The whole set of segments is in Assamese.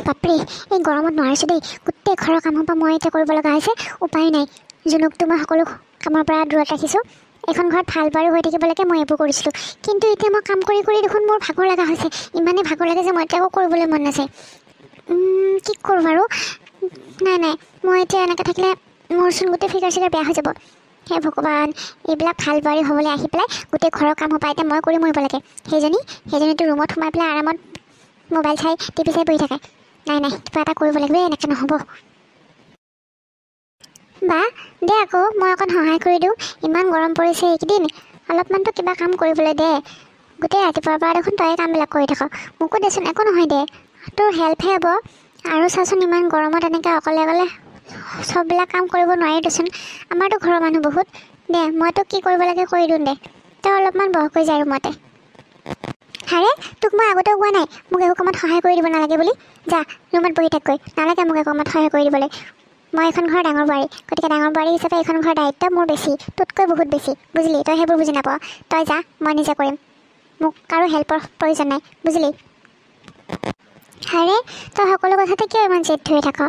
বাপৰে এই গৰমত নোৱাৰিছোঁ দেই। গোটেই ঘৰৰ কামৰ পৰা মই এতিয়া কৰিব লগা হৈছে। উপায় নাই, জুনুকটো মই সকলো কামৰ পৰা দূৰত ৰাখিছোঁ। এখন ঘৰত ভাল বাৰু হৈ থাকিব লাগে, মই এইবোৰ কৰিছিলোঁ। কিন্তু এতিয়া মই কাম কৰি কৰি দেখোন মোৰ ভাগৰ লগা হৈছে। ইমানেই ভাগৰ লাগে যে মই এতিয়া একো কৰিবলৈ মন নাযায়। কি কৰোঁ বাৰু? নাই, মই এতিয়া এনেকৈ থাকিলে মোৰচোন গোটেই ফিগাৰ চিগাৰ বেয়া হৈ যাব। হে ভগৱান, এইবিলাক ভাল বোৱাৰী হ'বলৈ আহি পেলাই গোটেই ঘৰৰ কাম সোপা এতিয়া মই কৰি মৰিব লাগে। সেইজনীটো ৰুমত সোমাই পেলাই আৰামত মোবাইল চাই টিভি চাই বহি থাকে। নাই, কিবা এটা কৰিব লাগিব, এনেকৈ নহ'ব। বা দে আকৌ, মই অকণ সহায় কৰি দিওঁ। ইমান গৰম পৰিছে এইকেইদিন, অলপমানতো কিবা কাম কৰিবলৈ দে। গোটেই ৰাতিপুৱাৰ পৰা দেখোন তয়ে কামবিলাক কৰি থাক। মোকো দেচোন, একো নহয় দে, তোৰ হেল্পহে হ'ব। আৰু চাচোন, ইমান গৰমত এনেকৈ অকলে চববিলাক কাম কৰিব নোৱাৰি দেচোন। আমাৰতো ঘৰৰ মানুহ বহুত। দে, মই তোক কি কৰিব লাগে কৰি দিওঁ দে। তই অলপমান বহ কৰি যায় ৰুমতে। হাৰে, তোক মই আগতেও কোৱা নাই মোক একো কামত সহায় কৰি দিব নালাগে বুলি? যা ৰুমত বহি থাককৈ, নালাগে মোক একো কামত সহায় কৰি দিবলৈ। মই এখন ঘৰৰ ডাঙৰ বোৱাৰী, গতিকে ডাঙৰ বোৱাৰী হিচাপে এখন ঘৰৰ দায়িত্ব মোৰ বেছি, তোতকৈ বহুত বেছি, বুজিলি? তই সেইবোৰ বুজি নাপাৱ। তই যা, মই নিজে কৰিম। মোক কাৰো হেল্পৰ প্ৰয়োজন নাই, বুজিলি? আৰে, তই সকলো কথাতে কিয় ইমান জেদ ধৰি থাক?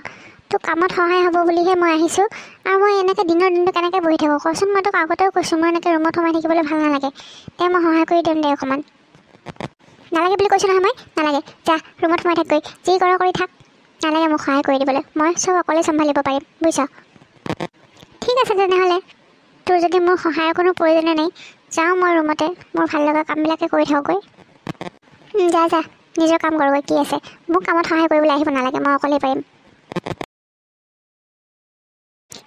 তোক কামত সহায় হ'ব বুলিহে মই আহিছোঁ। আৰু মই এনেকৈ দিনৰ দিনটো কেনেকৈ বহি থাকোঁ কচোন? মই তোক আগতেও কৈছোঁ, মই এনেকৈ ৰুমত সোমাই থাকিবলৈ ভাল নালাগে। দে, মই সহায় কৰি দিম দে অকণমান। নালাগে বুলি কৈছোঁ নহয় মই, নালাগে। যা ৰুমত সোমাই থাককৈ, যি কৰ কৰি থাক। নালাগে মোক সহায় কৰি দিবলৈ, মই চব অকলে চম্ভালিব পাৰিম, বুজিছ? ঠিক আছে তেনেহ'লে, তোৰ যদি মোৰ সহায়ৰ কোনো প্ৰয়োজনে নাই, যাওঁ মই ৰুমতে মোৰ ভাল লগা কামবিলাকে কৰি থাকোঁগৈ। যা নিজৰ কাম কৰগৈ, কি আছে? মোক কামত সহায় কৰিবলৈ আহিব নালাগে, মই অকলেই পাৰিম।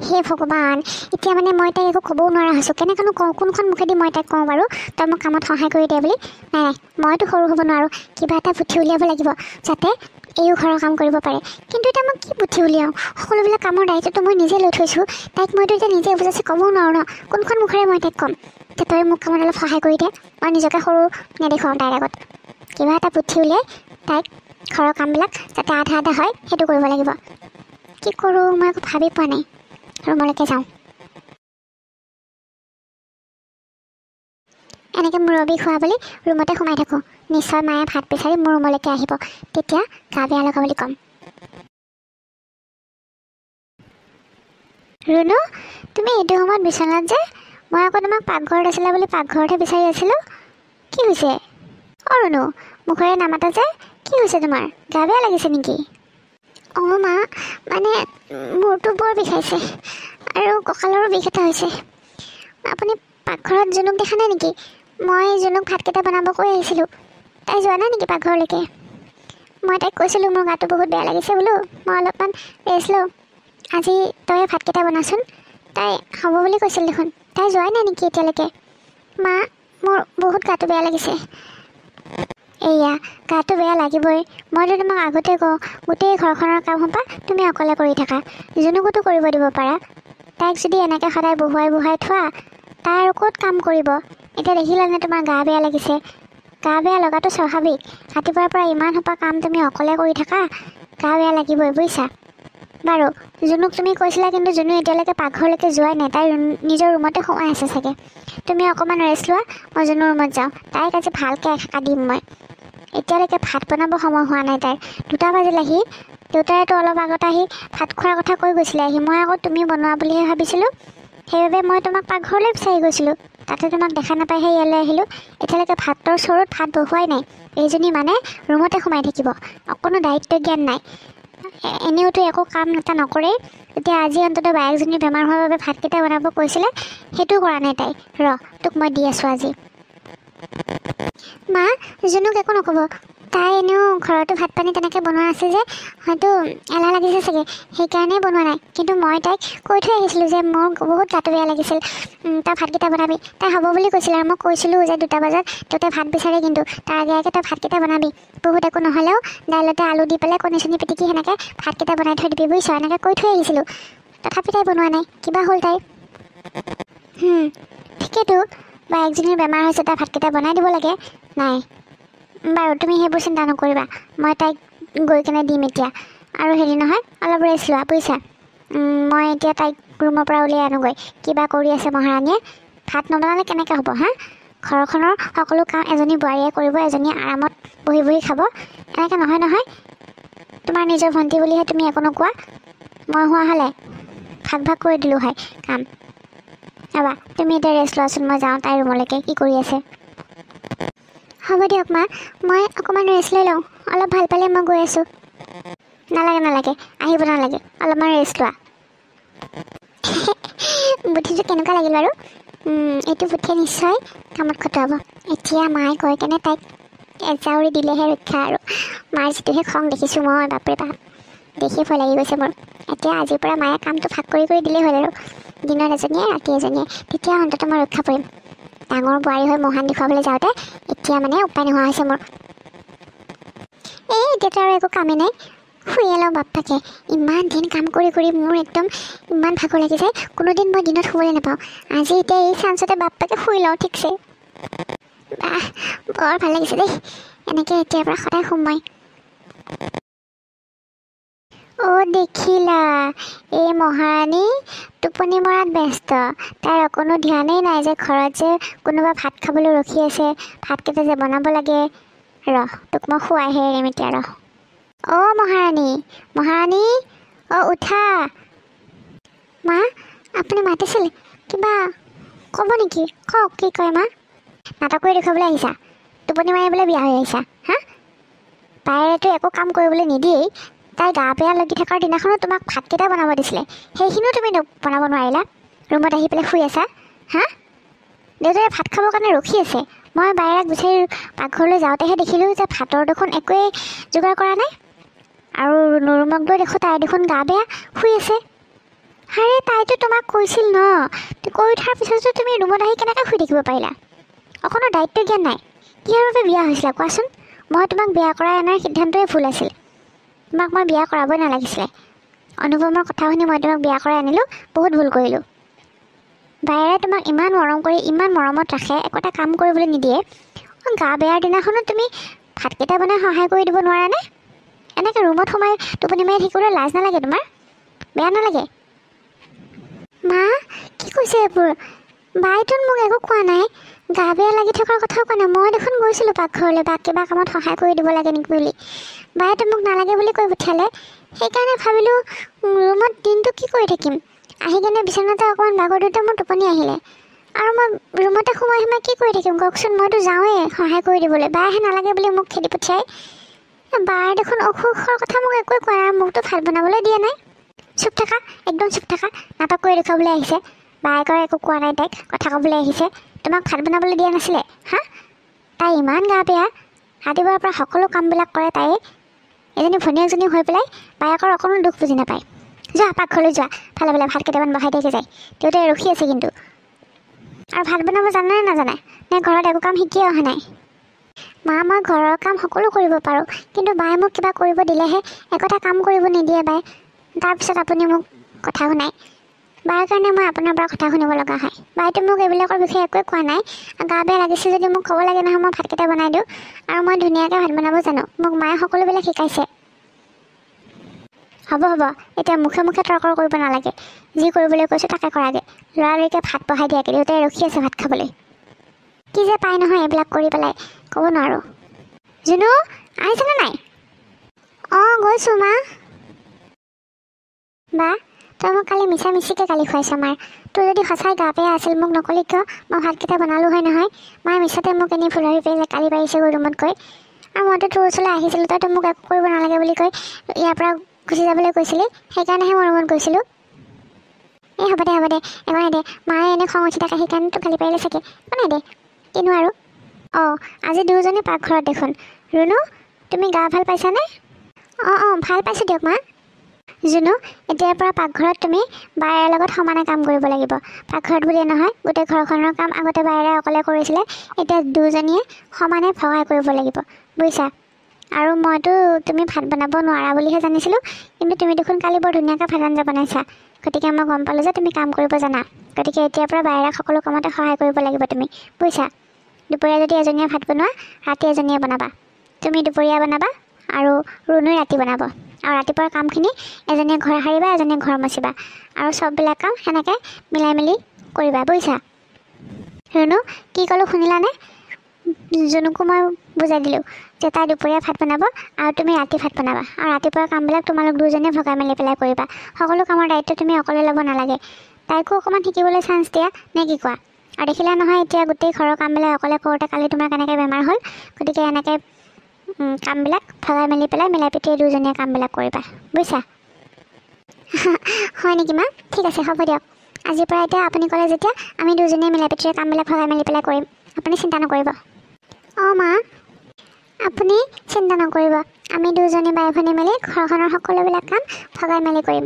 হে ভগৱান, এতিয়া মানে মই তাইক একো ক'বও নোৱাৰা হৈছোঁ। কেনেকৈনো কওঁ, কোনখন মুখেদি মই তাইক কওঁ বাৰু তই মোক কামত সহায় কৰি দে বুলি? নাই, মইতো সৰু হ'ব নোৱাৰোঁ। কিবা এটা বুদ্ধি উলিয়াব লাগিব যাতে এইও ঘৰৰ কাম কৰিব পাৰে। কিন্তু এতিয়া মই কি বুদ্ধি উলিয়াওঁ? সকলোবিলাক কামৰ দায়িত্বটো মই নিজে লৈ থৈছোঁ। তাইক মইতো এতিয়া নিজে বুজাইছে ক'বও নোৱাৰোঁ ন। কোনখন মুখেৰে মই তাইক ক'ম যে তই মোক কামত অলপ সহায় কৰি দে? মই নিজকে সৰু নেদেখুৱাওঁ তাইৰ আগত। কিবা এটা বুদ্ধি উলিয়াই তাইক ঘৰৰ কামবিলাক যাতে আধা হয় সেইটো কৰিব লাগিব। কি কৰোঁ মই একো ভাবি পোৱা নাই। ৰুমলৈকে যাওঁ। এনেকৈ মূৰৰ বিষ হোৱা বুলি ৰুমতে সোমাই থাকোঁ। নিশ্চয় মায়ে ভাত বিচাৰি মোৰ ৰুমলৈকে আহিব, তেতিয়া গা বেয়া লগা বুলি ক'ম। ৰুণু, তুমি এইটো সময়ত বিচনাত যে? মই আকৌ তোমাক পাকঘৰত আছিলা বুলি পাকঘৰতহে বিচাৰি আছিলোঁ। কি হৈছে? ৰুণু, মুখেৰে নামাতা যে? কি হৈছে তোমাৰ? গা বেয়া লাগিছে নেকি? মা, মানে মূৰটো বৰ বিষাইছে আৰু কঁকালৰো বিষ এটা হৈছে। আপুনি পাকঘৰত জুনুক দেখা নাই নেকি? মই জুনুক ভাতকেইটা বনাব কৈ আহিছিলোঁ। তাই যোৱা নাই নেকি পাকঘৰলৈকে? মই তাইক কৈছিলোঁ মোৰ গাটো বহুত বেয়া লাগিছে বোলো, মই অলপমান ৰেষ্ট লওঁ। আজি তই ভাতকেইটা বনাচোন। তাই হ'ব বুলি কৈছিল দেখোন। তাই যোৱাই নাই নেকি এতিয়ালৈকে? মা, মোৰ বহুত গাটো বেয়া লাগিছে। এয়া, গাটো বেয়া লাগিবই। মইতো তোমাক আগতে কওঁ, গোটেই ঘৰখনৰ কাম সোপা তুমি অকলে কৰি থাকা। জুনুকোতো কৰিব দিব পাৰা। তাইক যদি এনেকৈ সদায় বহুৱাই থোৱা, তাই আৰু ক'ত কাম কৰিব? এতিয়া দেখিলানে তোমাৰ গা বেয়া লাগিছে। গা বেয়া লগাটো স্বাভাৱিক। ৰাতিপুৱাৰ পৰা ইমান সোপা কাম তুমি অকলে কৰি থাকা, গা বেয়া লাগিবই, বুজিছা? বাৰু, জুনুক তুমি কৈছিলা, কিন্তু জুনু এতিয়ালৈকে পাকঘৰলৈকে যোৱাই নাই। তাই নিজৰ ৰুমতে সোমাই আছে চাগে। তুমি অকণমান ৰেষ্ট লোৱা, মই জুনুৰ ৰুমত যাওঁ। তাইক আজি ভালকৈ এসেকা দিম মই। এতিয়ালৈকে ভাত বনাব সময় হোৱা নাই তাইৰ। 2টা বাজিলেহি। দেউতাইতো অলপ আগত আহি ভাত খোৱাৰ কথা কৈ গৈছিলে আহি। মই আকৌ তুমি বনোৱা বুলিহে ভাবিছিলোঁ। সেইবাবে মই তোমাক পাকঘৰলৈ বিচাৰি গৈছিলোঁ। তাতে তোমাক দেখা নাপাইহে ইয়ালৈ আহিলোঁ। এতিয়ালৈকে ভাতৰ চৰুত ভাত বহোৱাই নাই। এইজনী মানে ৰুমতে সোমাই থাকিব, অকণো দায়িত্ব জ্ঞান নাই। এনেওতো একো কাম এটা নকৰেই। এতিয়া আজি অন্ততঃ বায়েকজনীৰ বেমাৰ হোৱাৰ বাবে ভাতকেইটা বনাব কৈছিলে, সেইটোও কৰা নাই তাই। তোক মই দি আছোঁ আজি। মা, জুনুক একো নক'ব। তাই এনেও ঘৰতো ভাত পানী তেনেকৈ বনোৱা আছে যে, হয়তো এলাহ লাগিছে চাগে, সেইকাৰণেই বনোৱা নাই। কিন্তু মই তাইক কৈ থৈ আহিছিলোঁ যে মোৰ বহুত গাটো বেয়া লাগিছিল, তই ভাতকেইটা বনাবি। তাই হ'ব বুলি কৈছিলে আৰু মই কৈছিলোঁ যে 2টা বজাত দেউতাই ভাত বিচাৰে, কিন্তু তাৰ আগে আগে তই ভাতকেইটা বনাবি। বহুত একো নহ'লেও দাইলতে আলু দি পেলাই কণী চণী পিটিকি সেনেকৈ ভাতকেইটা বনাই থৈ দিবি, বুজিছ? এনেকৈ কৈ থৈ আহিছিলোঁ। তথাপি তাই বনোৱা নাই, কিবা হ'ল তাইৰ? ঠিকেইতো, বায়েকজনীৰ বেমাৰ হৈছে, তাই ভাতকেইটা বনাই দিব লাগে। নাই বাৰু, তুমি সেইবোৰ চিন্তা নকৰিবা। মই তাইক গৈ কেনে দিম এতিয়া। আৰু হেৰি নহয়, অলপ ৰেষ্ট লোৱা, বুজিছা? মই এতিয়া তাইক ৰুমৰ পৰা উলিয়াই আনোগৈ। কিবা কৰি আছে মহাৰাণীয়ে। ভাত নবনালে কেনেকৈ হ'ব হা? ঘৰখনৰ সকলো কাম এজনী বোৱাৰীয়ে কৰিব, এজনীয়ে আৰামত বহি খাব। এনেকৈ নহয়। তোমাৰ নিজৰ ভণ্টি বুলিহে তুমি একো নোকোৱা। মই হোৱা হ'লে ভাগ কৰি দিলোঁ হয় কাম। ৰ'বা তুমি এতিয়া ৰেষ্ট লোৱাচোন, মই যাওঁ তাইৰ ৰুমলৈকে। কি কৰি আছে? হ'ব দিয়ক মা, মই অকণমান ৰেষ্ট লৈ লওঁ। অলপ ভাল পালে মই গৈ আছোঁ। নালাগে আহিব নালাগে, অলপমান ৰেষ্ট লোৱা। বুদ্ধিটো কেনেকুৱা লাগিল বাৰু? এইটো বুদ্ধিয়ে নিশ্চয় কামত খটুৱাব। এতিয়া মায়ে কৈ কেনে তাইক এজাউৰি দিলেহে ৰক্ষা আৰু। মাৰ যিটোহে খং দেখিছোঁ মই, বাপৰে বাপ, দেখি ভয় লাগি গৈছে মোৰ। এতিয়া আজিৰ পৰা মায়ে কামটো ভাগ কৰি দিলেই হ'ল আৰু, দিনত এজনীয়ে ৰাতি এজনীয়ে, তেতিয়া অন্তত মই ৰক্ষা পৰিম। ডাঙৰ বোৱাৰী হৈ মহান দেখুৱাবলৈ যাওঁতে এতিয়া মানে উপায় নোহোৱা হৈছে মোৰ। এতিয়াতো আৰু একো কামেই নাই, শুয়ে লওঁ বাপ থাকে। ইমান দিন কাম কৰি মোৰ একদম ইমান ভাগৰ লাগি যায়, কোনোদিন মই দিনত শুবলৈ নাপাওঁ। আজি এতিয়া এই চান্সতে বাপ্পাকে শুই লওঁ ঠিকছে। বৰ ভাল লাগিছে দেই, এনেকৈ এতিয়াৰ পৰা সদায় শুম মই। দেখিলা, এই মহাৰাণী টোপনি মৰাত ব্যস্ত। তাইৰ অকণো ধ্যানেই নাই যে ঘৰত যে কোনোবা ভাত খাবলৈ ৰখি আছে, ভাতকেইটা যে বনাব লাগে। তোক মই শুৱাইহে এৰিম এতিয়া। মহাৰাণী উঠা। মা আপুনি মাতিছিল, কিবা ক'ব নেকি? কওক, কি কয় মা? নাটক কৰি দেখুৱাবলৈ আহিছা? টোপনি মাৰিবলৈ বিয়া হৈ আহিছা হা? তাইতো একো কাম কৰিবলৈ নিদিয়েই। তাই গা বেয়া লাগি থকাৰ দিনাখনো তোমাক ভাতকেইটা বনাব দিছিলে, সেইখিনিও তুমি বনাব নোৱাৰিলা। ৰুমত আহি পেলাই শুই আছা হা? দেউতাই ভাত খাবৰ কাৰণে ৰখি আছে। মই বায়েৰাক বিচাৰি পাকঘৰলৈ যাওঁতেহে দেখিলোঁ যে ভাতৰ দেখোন একোৱেই যোগাৰ কৰা নাই, আৰু নুৰুমক লৈ দেখোঁ তাই দেখোন গা বেয়া শুই আছে। আৰে তাইতো তোমাক কৈছিল ন, কৈ উঠাৰ পিছতো তুমি ৰুমত আহি কেনেকৈ শুই থাকিব পাৰিলা? অকণো দায়িত্ব জ্ঞান নাই। কিহৰ বাবে বিয়া হৈছিলা কোৱাচোন? মই তোমাক বিয়া কৰাই অনাৰ সিদ্ধান্তই ভুল আছিল। তোমাক মই বিয়া কৰাবই নালাগিছিলে। অনুপমৰ কথা শুনি মই তোমাক বিয়া কৰাই আনিলোঁ, বহুত ভুল কৰিলোঁ। বায়েৰে তোমাক ইমান মৰম কৰি ইমান মৰমত ৰাখে, একোটা কাম কৰিবলৈ নিদিয়ে। গা বেয়াৰ দিনাখনো তুমি ভাতকেইটা বনাই সহায় কৰি দিব নোৱাৰানে? এনেকৈ ৰুমত সোমাই টোপনি মাৰি থাকিবলৈ লাজ নালাগে তোমাৰ? বেয়া নালাগে? মা কি কৈছে এইবোৰ? বায়েতো মোক একো কোৱা নাই, গা বেয়া লাগি থকাৰ কথাও কোৱা নাই। মই দেখোন গৈছিলোঁ পাকঘৰলৈ বা কিবা কামত সহায় কৰি দিব লাগে নেকি বুলি। বায়েতো মোক নালাগে বুলি কৈ পঠিয়ালে, সেইকাৰণে ভাবিলোঁ ৰুমত দিনটো কি কৰি থাকিম। আহি কেনে বিচনাতে অকণমান বাগৰ দিওঁতে মোৰ টোপনি আহিলে, আৰু মই ৰুমতে সোমাই কি কৰি থাকিম কওকচোন? মইতো যাওঁৱেই সহায় কৰি দিবলৈ, বায়েহে নালাগে বুলি মোক খেদি পঠিয়াই। বায়ে দেখোন অসুখৰ কথা মোক একোৱে কোৱা নাই, মোকতো ভাত বনাবলৈ দিয়া নাই। চুপ থাকা, একদম চুপ থাকা। নাটক কৰি দেখুৱাবলৈ আহিছে। বায়েকৰ একো কোৱা নাই, তাইক কথা ক'বলৈ আহিছে। তোমাক ভাত বনাবলৈ দিয়া নাছিলে হা? তাই ইমান গা বেয়া, ৰাতিপুৱাৰ পৰা সকলো কামবিলাক কৰে তাই। এজনী ভনীয়েকজনী হৈ পেলাই বায়েকৰ অকণো দুখ বুজি নাপায়। যোৱা পাকঘৰলৈ যোৱা, ভালে ভাত কেইটামান বহাই দিয়াকৈ যায়। দেউতাই ৰখি আছে কিন্তু। আৰু ভাত বনাব জানে নে নাজানে? নে ঘৰত একো কাম শিকিয়ে অহা নাই? মা মই ঘৰৰ কাম সকলো কৰিব পাৰোঁ, কিন্তু বায়ে মোক কিবা কৰিব দিলেহে একোটা কাম কৰিব নিদিয়ে বায়ে। তাৰপিছত আপুনি মোক কথা শুনাই। বাৰ কাৰণে মই আপোনাৰ পৰা কথা শুনিব লগা হয়। বায়েতো মোক এইবিলাকৰ বিষয়ে একোৱে কোৱা নাই। গা বেয়া লাগিছে যদি মোক ক'ব লাগে নহয়, মই ভাতকেইটা বনাই দিওঁ। আৰু মই ধুনীয়াকৈ ভাত বনাব জানো, মোক মায়ে সকলোবিলাক শিকাইছে। হ'ব এতিয়া মুখে তৰ্ক কৰিব নালাগে। যি কৰিবলৈ কৈছোঁ তাকে কৰাগে। ল'ৰালৰিকৈ ভাত বহাই দিয়াকৈ, দেউতাই ৰখি আছে ভাত খাবলৈ। কি যে পাই নহয় এইবিলাক কৰি পেলাই, ক'ব নোৱাৰোঁ। জুনু আহিছেনে নাই? গৈছোঁ মা। বা তই মোক কালি মিছামিছিকৈ গালি খুৱাইছ মাৰ। তোৰ যদি সঁচাই গা বেয়া আছিল মোক নকলি কিয়? মই ভাতকেইটা বনালোঁ হয় নহয়। মায়ে মিছতে মোক এনেই ফুলৰি পেলাই গালি পাৰিছেগৈ ৰুমত গৈ। আৰু মইতো তোৰ ওচৰলৈ আহিছিলোঁ, তইতো মোক একো কৰিব নালাগে বুলি কৈ ইয়াৰ পৰা গুচি যাবলৈ কৈছিলি, সেইকাৰণেহে মই ৰুমত গৈছিলোঁ। হ'ব দে একো নাই দে। মায়ে এনেই খং উঠি থাকে, সেইকাৰণে তোক গালি পাৰিলে চাগে। একো নাই দে, কিনো আৰু। আজি দুয়োজনী পাকঘৰত দেখোন। ৰুণু তুমি গা ভাল পাইছানে? ভাল পাইছোঁ দিয়ক মা। জুনু এতিয়াৰ পৰা পাকঘৰত তুমি বায়েৰ লগত সমানে কাম কৰিব লাগিব। পাকঘৰত বুলিয়ে নহয়, গোটেই ঘৰখনৰ কাম আগতে বায়েৰে অকলে কৰিছিলে, এতিয়া দুয়োজনীয়ে সমানে সহায় কৰিব লাগিব, বুজিছা? আৰু মইতো তুমি ভাত বনাব নোৱাৰা বুলিহে জানিছিলোঁ, কিন্তু তুমি দেখোন কালি বৰ ধুনীয়াকৈ ভাত আঞ্জা বনাইছা। গতিকে মই গম পালোঁ যে তুমি কাম কৰিব জানা। গতিকে এতিয়াৰ পৰা বায়েৰাক সকলো কামতে সহায় কৰিব লাগিব তুমি, বুজিছা? দুপৰীয়া যদি এজনীয়ে ভাত বনোৱা, ৰাতি এজনীয়ে বনাবা। তুমি দুপৰীয়া বনাবা আৰু ৰুণুই ৰাতি বনাব। আৰু ৰাতিপুৱাৰ কামখিনি এজনীয়ে ঘৰ সাৰিবা, এজনীয়ে ঘৰ মচিবা, আৰু চববিলাক কাম সেনেকৈ মিলাই মেলি কৰিবা, বুজিছা? ৰুণু কি ক'লোঁ শুনিলানে? জুনুকো মই বুজাই দিলোঁ যে তাই দুপৰীয়া ভাত বনাব আৰু তুমি ৰাতি ভাত বনাবা আৰু ৰাতিপুৱাৰ কামবিলাক তোমালোক দুজনীয়ে ভগাই মেলি পেলাই কৰিবা সকলো কামৰ দায়িত্ব তুমি অকলে ল'ব নালাগে তাইকো অকণমান শিকিবলৈ চান্স দিয়া নে কি কোৱা আৰু দেখিলা নহয় এতিয়া গোটেই ঘৰৰ কামবিলাক অকলে কৰোঁতে কালি তোমাৰ কেনেকৈ বেমাৰ হ'ল গতিকে এনেকৈ কামবিলাক ভগাই মেলি পেলাই মিলাই পিটিয়ে দুজনীয়ে কামবিলাক কৰিবা বুজিছা হয় নেকি মা ঠিক আছে হ'ব দিয়ক আজিৰ পৰা এতিয়া আপুনি ক'লে যেতিয়া আমি দুজনীয়ে মিলাই পিটিয়ে কামবিলাক ভগাই মেলি পেলাই কৰিম আপুনি চিন্তা নকৰিব অঁ মা আপুনি চিন্তা নকৰিব আমি দুজনী বাই ভনী মিলি ঘৰখনৰ সকলোবিলাক কাম ভগাই মেলি কৰিম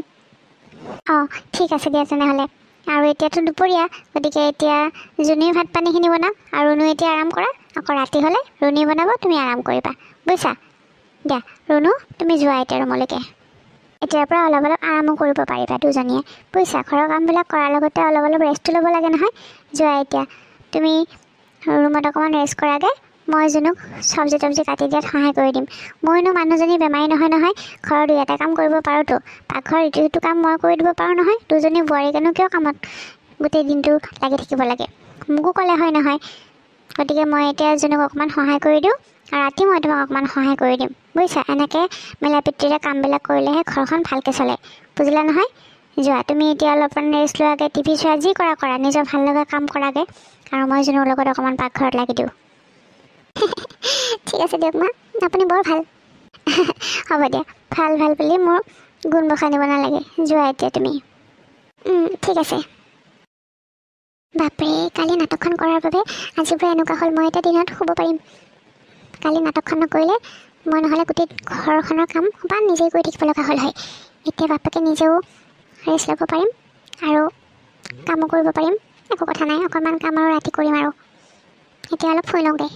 অঁ ঠিক আছে দিয়া তেনেহ'লে আৰু এতিয়াতো দুপৰীয়া গতিকে এতিয়া জুনিৰ ভাত পানীখিনি বনাম আৰু ৰুণু এতিয়া আৰাম কৰা আকৌ ৰাতি হ'লে ৰুণি বনাব তুমি আৰাম কৰিবা বুজিছা দিয়া ৰুণু তুমি যোৱা এতিয়া ৰুমলৈকে এতিয়াৰ পৰা অলপ অলপ আৰামো কৰিব পাৰিবা দুজনীয়ে বুজিছা ঘৰৰ কামবিলাক কৰাৰ লগতে অলপ অলপ ৰেষ্টটো ল'ব লাগে নহয় যোৱা এতিয়া তুমি ৰুমত অকণমান ৰেষ্ট কৰাগৈ মই জুনুক চব্জি তব্জি কাটি দিয়াত সহায় কৰি দিম মইনো মানুহজনী বেমাৰী নহয় নহয় ঘৰৰ দুই এটা কাম কৰিব পাৰোঁতো পাকঘৰৰ ইটো সিটো কাম মই কৰি দিব পাৰোঁ নহয় দুজনী বোৱাৰীকেনো কিয় কামত গোটেই দিনটো লাগি থাকিব লাগে মোকো ক'লে হয় নহয় গতিকে মই এতিয়া জুনুক অকণমান সহায় কৰি দিওঁ আৰু ৰাতি মই তোমাক অকণমান সহায় কৰি দিম বুজিছা এনেকৈ মিলা প্ৰীতিৰে কামবিলাক কৰিলেহে ঘৰখন ভালকৈ চলে বুজিলা নহয় যোৱা তুমি এতিয়া অলপমান ৰেষ্ট লোৱাকৈ টিভি চোৱা যি কৰা নিজৰ ভাল লগা কাম কৰাগৈ আৰু মই জুনুৰ লগত অকণমান পাকঘৰত লাগি দিওঁ ঠিক আছে দিয়ক মা আপুনি বৰ ভাল হ'ব দিয়া ভাল ভাল বুলি মোৰ গুণ বখাই নিব নালাগে যোৱা এতিয়া তুমি ঠিক আছে বাপৰে কালি নাটকখন কৰাৰ বাবে আজিৰ পৰা এনেকুৱা হ'ল মই এতিয়া দিনত শুব পাৰিম কালি নাটকখন নকৰিলে মই নহ'লে গোটেই ঘৰখনৰ কাম বা নিজেই কৰি থাকিব লগা হ'ল হয় এতিয়া বাপেকে নিজেও ৰেষ্ট ল'ব পাৰিম আৰু কামো কৰিব পাৰিম একো কথা নাই অকণমান কাম আৰু ৰাতি কৰিম আৰু এতিয়া অলপ শুই লওঁ দে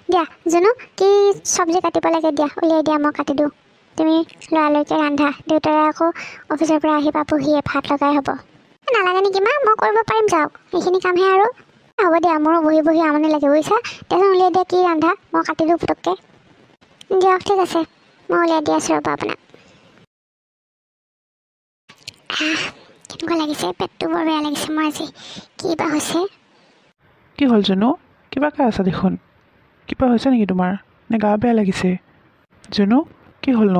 দিয়া জুনু কি চব্জি কাটিব লাগে দিয়া উলিয়াই দিয়া মই কাটি দিওঁ তুমি লৰালৰিকৈ ৰান্ধা দেউতাৰে আকৌ অফিচৰ পৰা আহি পাবহিয়ে ভাত লগাই হ'ব নালাগে নেকি মা মই কৰিব পাৰিম যাওক এইখিনি কামহে আৰু হ'ব দিয়া মোৰো বহি বহি আমনি লাগে বুজিছা তাৰপিছত উলিয়াই দিয়া কি ৰান্ধা মই কাটি দিওঁ পুটুককৈ দিয়ক ঠিক আছে মই উলিয়াই দি আছোঁ ৰ'ব আপোনাক কেনেকুৱা লাগিছে পেটটো বৰ বেয়া লাগিছে মোৰ আজি কি বা হৈছে কি হ'ল জুনু কিবা খাই আছা দেখোন কিবা হৈছে নেকি তোমাৰ নে গা বেয়া লাগিছে জুনু কি হ'ল ন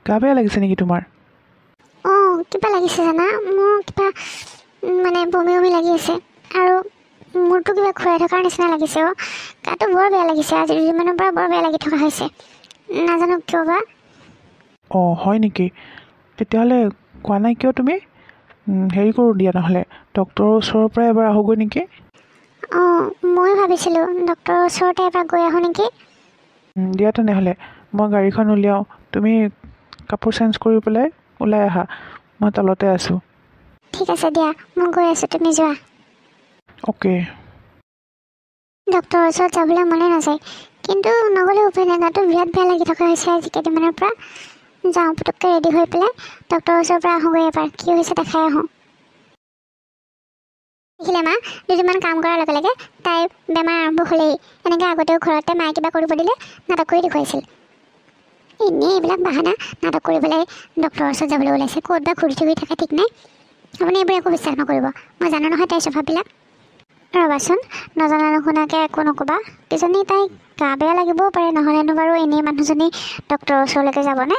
গা বেয়া লাগিছে নেকি তোমাৰ অঁ কিবা লাগিছে জানা মোৰ কিবা মানে বমি বমি লাগি আছে আৰু মূৰটো কিবা ঘূৰাই থকাৰ নিচিনা লাগিছে অঁ গাটো বৰ বেয়া লাগিছে আজি দুদিনমানৰ পৰা বৰ বেয়া লাগি থকা হৈছে নাজানো কিয় বা অঁ হয় নেকি তেতিয়াহ'লে কোৱা নাই কিয় তুমি হেৰি কৰোঁ দিয়া নহ'লে ডক্তৰৰ ওচৰৰ পৰা এবাৰ আহোগৈ নেকি অঁ মই ভাবিছিলোঁ ডক্তৰৰ ওচৰতে এবাৰ গৈ আহোঁ নেকি দিয়া তেনেহ'লে মই গাড়ীখন উলিয়াওঁ তুমি কাপোৰ চেঞ্জ কৰি পেলাই ওলাই আহা মই তলতে আছোঁ ঠিক আছে দিয়া মই গৈ আছোঁ তুমি যোৱা অ'কে ডক্তৰৰ ওচৰত যাবলৈ মনে নাযায় কিন্তু নগ'লে উপায় নাই গাটো বিৰাট বেয়া লাগি থকা হৈছে আজি কেইদিনমানৰ পৰা যাওঁ পুটুককৈ ৰেডি হৈ পেলাই ডক্তৰৰ ওচৰৰ পৰা আহোঁগৈ এবাৰ কি হৈছে দেখাই আহোঁ দেখিলে মা দুদিনমান কাম কৰাৰ লগে লগে তাইৰ বেমাৰ আৰম্ভ হ'লেই এনেকৈ আগতেও ঘৰতে মায়ে কিবা কৰিব দিলে নাটক কৰি দেখুৱাইছিল এনেই এইবিলাক বাহানা নাটক কৰিবলৈ ডক্তৰৰ ওচৰত যাবলৈ ওলাইছে ক'ত বা ঘূৰি থুৰি থাকে ঠিক নাই আপুনি এইবোৰ একো বিশ্বাস নকৰিব মই জানো নহয় তাইৰ স্বভাৱবিলাক ৰ'বাচোন নজনা নুশুনাকৈ একো নক'বা কিজনী তাইক গা বেয়া লাগিবও পাৰে নহ'লেনো বাৰু এনেই মানুহজনী ডক্তৰৰ ওচৰলৈকে যাবনে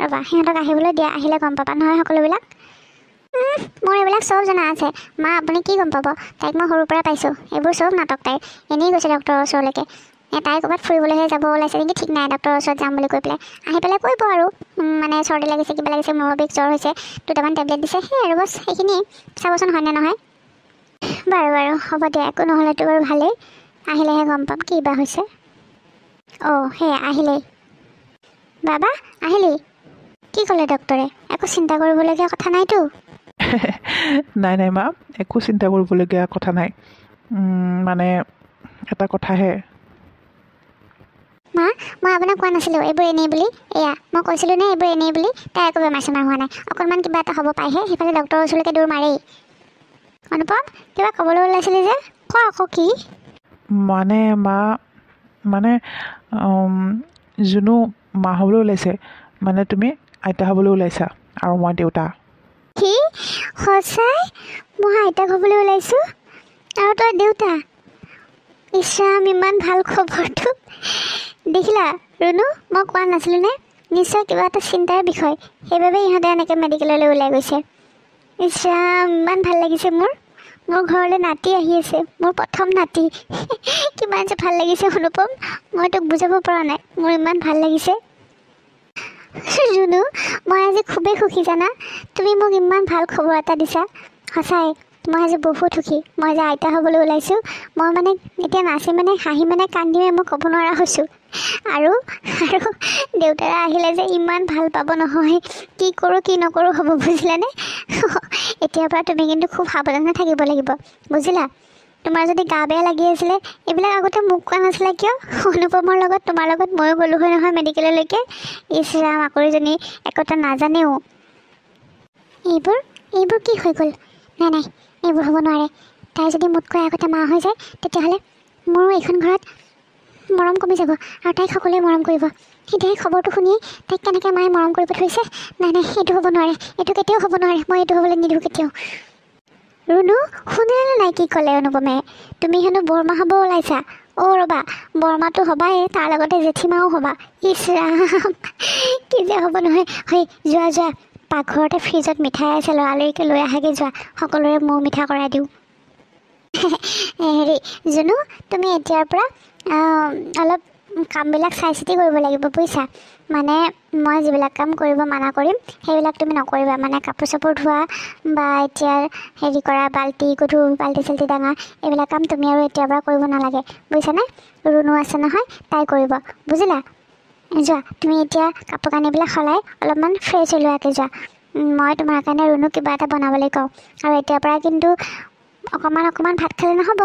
ৰ'বা সিহঁতক আহিবলৈ দিয়া আহিলে গম পাবা নহয় সকলোবিলাক মোৰ এইবিলাক চব জনা আছে মা আপুনি কি গম পাব তাইক মই সৰুৰ পৰা পাইছোঁ এইবোৰ চব নাটক তাইৰ এনেই গৈছে ডক্তৰৰ ওচৰলৈকে তাই ক'ৰবাত ফুৰিবলৈহে যাব ওলাইছে নেকি ঠিক নাই ডক্তৰৰ ওচৰত যাম বুলি কৈ পেলাই আহি পেলাই কৰিব আৰু মানে চৰ্দি লাগিছে কিবা লাগিছে মূৰৰ বিষ জ্বৰ হৈছে দুটামান টেবলেট দিছে সেই আৰু বছ সেইখিনিয়ে চাবচোন হয়নে নহয় বাৰু বাৰু হ'ব দিয়া একো নহ'লেতো বাৰু ভালেই আহিলেহে গম পাম কি বা হৈছে অঁ সেয়া আহিলেই বাবা আহিলি কি ক'লে ডক্তৰে একো চিন্তা কৰিবলগীয়া কথা নাইতো নাই নাই মা একো চিন্তা কৰিবলগীয়া কথা নাই মানে এটা কথাহে মা মই আপোনাক কোৱা নাছিলোঁ এইবোৰ এনেই বুলি এয়া মই কৈছিলোঁ নে এইবোৰ এনেই বুলি তাই একো বেমাৰ চেমাৰ হোৱা নাই অকণমান কিবা এটা হ'ব পাৰেহে সেইফালে ডক্তৰৰ ওচৰলৈকে দৌৰ মাৰেই অনুপম কিবা ক'বলৈ ওলাইছিলি যে কোৱা আকৌ কি মানে মা মানে জুনু মা হ'বলৈ ওলাইছে মানে তুমি আইতা হ'বলৈ ওলাইছা আৰু মই দেউতা কি সঁচাই মই আইতাক হ'বলৈ ওলাইছোঁ আৰু তই দেউতা ইছৰাম ইমান ভাল খবৰটো দেখিলা ৰুণু, মই কোৱা নাছিলোঁ নে নিশ্চয় কিবা এটা চিন্তাৰ বিষয়, সেইবাবে ইহঁতে এনেকৈ মেডিকেললৈ ওলাই গৈছে। ইছ ৰাম, ইমান ভাল লাগিছে মোৰ ঘৰলৈ নাতি আহি আছে, মোৰ প্ৰথম নাতি। কিমান যে ভাল লাগিছে অনুপম, মই তোক বুজাব পৰা নাই, মোৰ ইমান ভাল লাগিছে। ৰুণু, মই আজি খুবেই সুখী জানা, তুমি মোক ইমান ভাল খবৰ এটা দিছা। সঁচাই মই আজি বহুত সুখী। মই যে আইতা হ'বলৈ ওলাইছোঁ, মই মানে এতিয়া নাচি মানে হাঁহি মানে কান্দিমে মই ক'ব নোৱাৰা হৈছোঁ। আৰু দেউতাৰা আহিলে যে ইমান ভাল পাব নহয়, কি কৰোঁ কি নকৰোঁ হ'ব, বুজিলানে? এতিয়াৰ পৰা তুমি কিন্তু খুব সাৱধানে থাকিব লাগিব, বুজিলা? তোমাৰ যদি গা বেয়া লাগি আছিলে, এইবিলাক আগতে মোক কোৱা নাছিলে কিয়? অনুপমৰ লগত তোমাৰ লগত ময়ো গ'লোঁ হয় নহয় মেডিকেললৈকে। ইছ ৰাম, আকৰিজনী একোটা নাজানেও। এইবোৰ কি হৈ গ'ল? নাই, এইবোৰ হ'ব নোৱাৰে। তাই যদি মোতকৈ আগতে মা হৈ যায়, তেতিয়াহ'লে মোৰো এইখন ঘৰত মৰম কমি যাব আৰু তাইক সকলোৱে মৰম কৰিব। এতিয়া খবৰটো শুনিয়ে তাইক কেনেকৈ মায়ে মৰম কৰিব ধৰিছে। নাই, এইটো হ'ব নোৱাৰে, এইটো কেতিয়াও হ'ব নোৱাৰে, মই এইটো হ'বলৈ নিদিওঁ কেতিয়াও। ৰুণু, শুনিলে নাই কি ক'লে অনুপমে? তুমি হেনো বৰমা হ'ব ওলাইছা। অ' ৰ'বা, বৰমাটো হ'বাই, তাৰ লগতে জেঠীমাও হ'বা। ইছ ৰাম, কি যে হ'ব নহয়। হয়, যোৱা পাকঘৰতে ফ্ৰিজত মিঠাই আছে, লৰালৰিকৈ লৈ আহাগৈ যোৱা, সকলোৰে মৌ মিঠা কৰাই দিওঁ। হেৰি জুনু, তুমি এতিয়াৰ পৰা অলপ কামবিলাক চাই চিতি কৰিব লাগিব, বুজিছা? মানে মই যিবিলাক কাম কৰিব মানা কৰিম সেইবিলাক তুমি নকৰিবা। মানে কাপোৰ চাপোৰ ধোৱা বা এতিয়া হেৰি কৰা, বাল্টি চাল্টি ডাঙা, এইবিলাক কাম তুমি আৰু এতিয়াৰ পৰা কৰিব নালাগে, বুজিছানে? ৰুণু আছে নহয়, তাই কৰিব, বুজিলা? যোৱা, তুমি এতিয়া কাপোৰ কানিবিলাক সলাই অলপমান ফ্ৰেছ হৈ লোৱাকৈ যোৱা। মই তোমাৰ কাৰণে ৰুণু কিবা এটা বনাবলৈ কওঁ। আৰু এতিয়াৰ পৰা কিন্তু অকণমান ভাত খালে নহ'ব,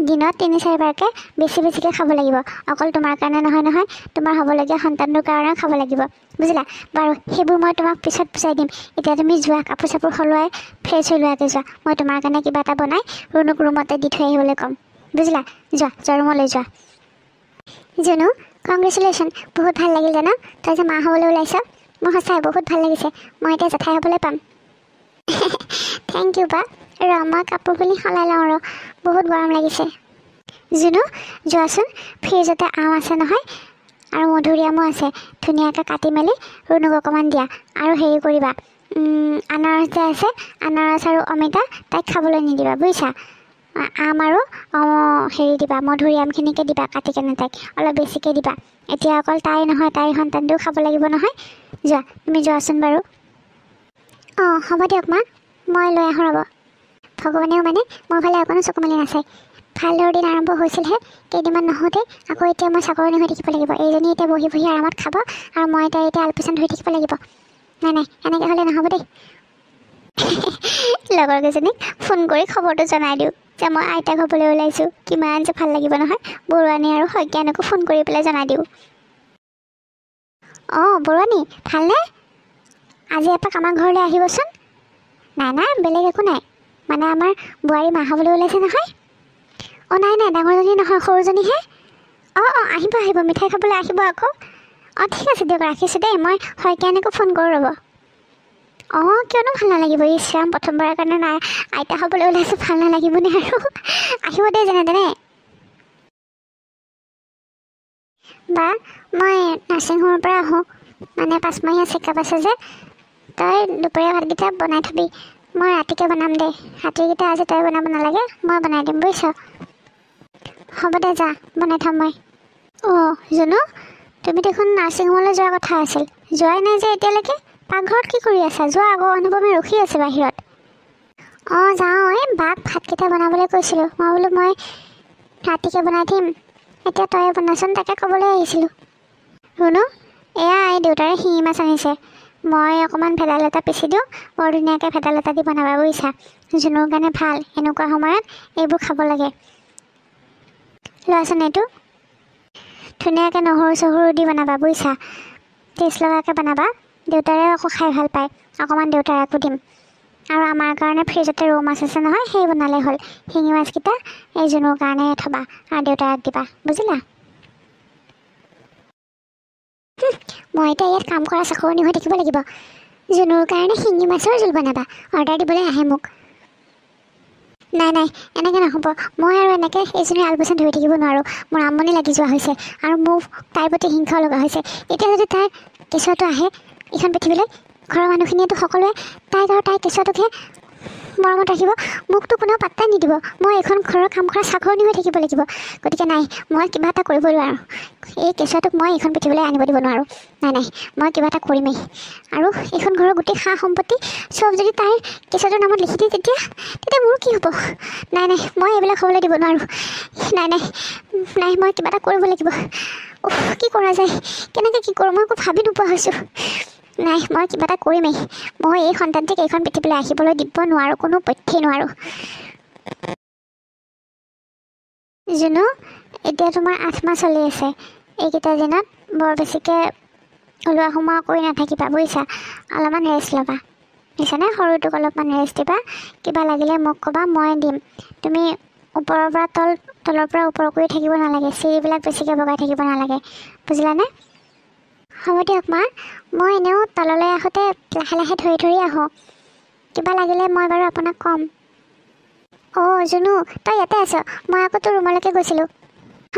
দিনত 3-4বাৰকৈ বেছিকৈ খাব লাগিব। অকল তোমাৰ কাৰণে নহয়, তোমাৰ হ'বলগীয়া সন্তানটোৰ কাৰণেও খাব লাগিব, বুজিলা? বাৰু, সেইবোৰ মই তোমাক পিছত বুজাই দিম। এতিয়া তুমি যোৱা, কাপোৰ চাপোৰ সলোৱাই ফ্ৰেছ হৈ লোৱাকৈ যোৱা। মই তোমাৰ কাৰণে কিবা এটা বনাই ৰুণুক ৰুমতে দি থৈ আহিবলৈ ক'ম, বুজিলা? যোৱা ৰুমলৈ যোৱা। জুনু, কংগ্ৰেচুলেশ্যন, বহুত ভাল লাগিল জানো তই যে মা হ'বলৈ ওলাইছ। মোৰ সঁচাই বহুত ভাল লাগিছে, মই এতিয়া জেঠাই হ'বলৈ পাম। থেংক ইউ বা। মই কাপোৰ কানি সলাই লওঁ আৰু, বহুত গৰম লাগিছে। জুনু, যোৱাচোন, ফ্ৰিজতে আম আছে নহয় আৰু মধুৰিআমো আছে, ধুনীয়াকৈ কাটি মেলি ৰুণুক অকণমান দিয়া। আৰু হেৰি কৰিবা, আনাৰস যে আছে, আনাৰস আৰু অমিতা তাইক খাবলৈ নিদিবা, বুজিছা? আম আৰু হেৰি দিবা, মধুৰিআমখিনিকে দিবা কাটি কেনে, তাইক অলপ বেছিকৈ দিবা। এতিয়া অকল তাই নহয়, তাইৰ সন্তানটোও খাব লাগিব নহয়। যোৱা, তুমি যোৱাচোন বাৰু। অঁ, হ'ব দিয়ক মা, মই লৈ আহোঁ ৰ'ব। ভগৱানেও মানে মোৰ ফালে অকণো চকু মেলি নাচায়। ভালদৰে দিন আৰম্ভ হৈছিলহে, কেইদিনমান নহওঁতেই আকৌ এতিয়া মই চাকৰণি হৈ থাকিব লাগিব। এইজনী এতিয়া বহি আৰামত খাব আৰু মই এতিয়া আলপৈচান ধৰি থাকিব লাগিব। নাই, এনেকৈ হ'লে নহ'ব দেই। লগৰ কেইজনীক ফোন কৰি খবৰটো জনাই দিওঁ যে মই আইতাক হ'বলৈ ওলাইছোঁ। কিমান যে ভাল লাগিব নহয়। বৰুৱানী আৰু শইকীয়ানকো ফোন কৰি পেলাই জনাই দিওঁ। অঁ, বৰুৱানী ভালনে? আজি এপাক আমাৰ ঘৰলৈ আহিবচোন। নাই, বেলেগ একো নাই, মানে আমাৰ বোৱাৰী মা হ'বলৈ ওলাইছে নহয়। অঁ, নাই, ডাঙৰজনী নহয়, সৰুজনীহে। অঁ, আহিব, মিঠাই খাবলৈ আহিব আকৌ। অঁ, ঠিক আছে দিয়ক, ৰাখিছোঁ দেই। মই শইকীয়ানকো ফোন কৰোঁ ৰ'ব। অঁ, কিয়নো ভাল নালাগিব? ইছ ৰাম, প্ৰথমবাৰৰ কাৰণে নাই আইতা হ'বলৈ ওলাইছোঁ, ভাল নালাগিবনে আৰু? আহিব দেই যেনে তেনে। বা, মই নাৰ্ছিং হোমৰ পৰা আহোঁ, মানে 5 মাহীয়া চেকআপ আছে যে। তই দুপৰীয়া ভাতকেইটা বনাই থবি, মই ৰাতিকৈ বনাম দেই। ৰাতিকেইটা আজি তই বনাব নালাগে, মই বনাই দিম, বুজিছ? হ'ব দে, যা, বনাই থ'ম মই। অঁ, জুনু, তুমি দেখোন নাৰ্ছিং হোমলৈ যোৱাৰ কথা আছিল, যোৱাই নাই যে এতিয়ালৈকে। পাকঘৰত কি কৰি আছা? যোৱা আকৌ, অনুপমে ৰখি আছে বাহিৰত। অঁ, যাওঁ, এই বাক ভাতকেইটা বনাবলৈ কৈছিলোঁ। মই বোলো মই ৰাতিকৈ বনাই দিম, এতিয়া তয়ে বনাচোন, তাকে ক'বলৈ আহিছিলোঁ। ৰুণু, এয়া এই দেউতাৰে শিঙি মাছ আনিছে, মই অকণমান ভেদাইলতা পিচি দিওঁ, বৰ ধুনীয়াকৈ ভেদাইলতা দি বনাবা, বুজিছা? জুনুৰ কাৰণে ভাল, এনেকুৱা সময়ত এইবোৰ খাব লাগে। লোৱাচোন এইটো, ধুনীয়াকৈ নহৰু চহৰু দি বনাবা, বুজিছা? টেষ্ট লগাকৈ বনাবা, দেউতাৰে আকৌ খাই ভাল পায়। অকণমান দেউতাৰকো দিম। আৰু আমাৰ কাৰণে ফ্ৰিজতে ৰৌ মাছ আছে নহয়, সেই বনালে হ'ল। শিঙি মাছকেইটা এই জুনুৰ কাৰণে থ'বা আৰু দেউতাৰক দিবা, বুজিলা? মই এতিয়া ইয়াত কাম কৰা চাকৰণি হৈ থাকিব লাগিব। জুনুৰ কাৰণে শিঙি মাছৰ জোল বনাবা, অৰ্ডাৰ দিবলৈ আহে মোক। নাই নাই, এনেকৈ নহ'ব। মই আৰু এনেকৈ এইজনী আলপৈচান ধৰি থাকিব নোৱাৰোঁ। মোৰ আমনি লাগি যোৱা হৈছে আৰু মোৰ তাইৰ প্ৰতি হিংসাও লগা হৈছে। এতিয়া যদি তাইৰ কেঁচুৱাটো আহে এইখন পৃথিৱীলৈ, ঘৰৰ মানুহখিনিয়েতো সকলোৱে তাইক আৰু তাইৰ কেঁচুৱাটোকহে মৰমত ৰাখিব, মোকতো কোনেও পাত্তাই নিদিব। মই এইখন ঘৰৰ কাম কৰা চাকৰণি হৈ থাকিব লাগিব। গতিকে নাই, মই কিবা এটা কৰিব নোৱাৰোঁ। এই কেঁচুৱাটোক মই এইখন পৃথিৱীলৈ আনিব দিব নোৱাৰোঁ। নাই নাই, মই কিবা এটা কৰিমেই। আৰু এইখন ঘৰৰ গোটেই সা সম্পত্তি চব যদি তাইৰ কেঁচুৱাটোৰ নামত লিখি দিয়ে তেতিয়া মোৰ কি হ'ব? নাই নাই, মই এইবিলাক হ'বলৈ দিব নোৱাৰোঁ। নাই নাই নাই, মই কিবা এটা কৰিব লাগিব। কি কৰা যায়, কেনেকৈ কি কৰোঁ, মই একো ভাবি নোপোৱা হৈছোঁ। নাই, মই কিবা এটা কৰিমেই। মই এই সন্তানটিক এইখন পৃথিৱীলৈ আহিবলৈ দিব নোৱাৰোঁ, কোনো পধ্যেই নোৱাৰোঁ। জুনু, এতিয়া তোমাৰ 8 মাহ চলি আছে। এইকেইটা দিনত বৰ বেছিকৈ ওলোৱা সোমোৱা কৰি নাথাকিবা, বুজিছা? অলপমান ৰেষ্ট ল'বা, বুজিছানে? সৰুটোক অলপমান ৰেষ্ট দিবা। কিবা লাগিলে মোক ক'বা, মই দিম। তুমি ওপৰৰ পৰা তলৰ পৰা ওপৰ কৰি থাকিব নালাগে, চিৰিবিলাক বেছিকৈ বগাই থাকিব নালাগে, বুজিলানে? হ'ব দিয়ক মা, মই এনেও তললৈ আহোঁতে লাহে লাহে ধৰি আহোঁ। কিবা লাগিলে মই বাৰু আপোনাক ক'ম। অঁ জুনু, তই ইয়াতে আছ? মই আকৌ তোৰ ৰুমলৈকে গৈছিলোঁ।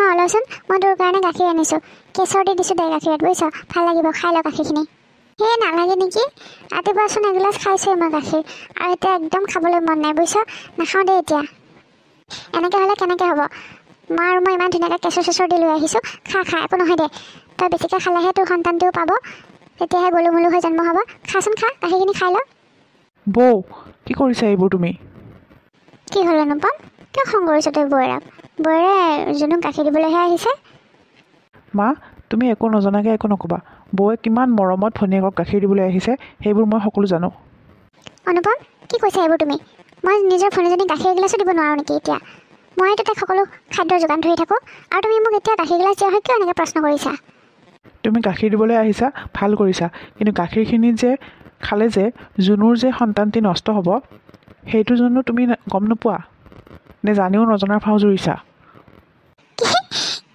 অঁ লচোন, মই তোৰ কাৰণে গাখীৰ আনিছোঁ। কেশৰ দি দিছোঁ দে গাখীৰত, বুজিছ? ভাল লাগিব, খাই ল গাখীৰখিনি। সেই নালাগে নেকি? ৰাতিপুৱাচোন এগিলাচ খাইছোঁৱেই মই গাখীৰ, আৰু এতিয়া একদম খাবলৈ মন নাই, বুজিছ? নাখাওঁ দেই এতিয়া। এনেকৈ হ'লে কেনেকৈ হ'ব? মা আৰু মই ইমান ধুনীয়াকৈ কেঁচৰ চেঁচৰ দি লৈ আহিছোঁ। খা একো নহয় দে। তই বেছিকৈ খালেহে তোৰ সন্তানটোও পাব, তেতিয়াহে গলু মুলু হৈ জন্ম হ'ব। খাচোন, খা গাখীৰখিনি খাই ল। বৌ, কি কৰিছা এইবোৰ তুমি? কি হ'ল অনুপম? কিয় খং কৰিছ তই বৌয়েৰাক? বৌয়েৰে জুনুক গাখীৰ দিবলৈহে আহিছে। মা, তুমি একো নজনাকৈ একো নক'বা। বৌয়ে কিমান মৰমত ভনীয়েকক গাখীৰ দিবলৈ আহিছে সেইবোৰ মই সকলো জানো। অনুপম, কি কৈছা এইবোৰ তুমি? মই নিজৰ ভনীজনীক গাখীৰ এগিলাচো দিব নোৱাৰোঁ নেকি এতিয়া? মইতো তাইক সকলো খাদ্যৰ যোগান ধৰি থাকোঁ, আৰু তুমি মোক এতিয়া গাখীৰ গিলাচ দিয়া হয় কিয় এনেকৈ প্ৰশ্ন কৰিছা? তুমি গাখীৰ দিবলৈ আহিছা, ভাল কৰিছা। কিন্তু গাখীৰখিনি যে খালে যে জুনুৰ যে সন্তানটি নষ্ট হ'ব, সেইটো জানো তুমি গম নোপোৱা? নে জানিও নজনাৰ ভাও জুৰিছা?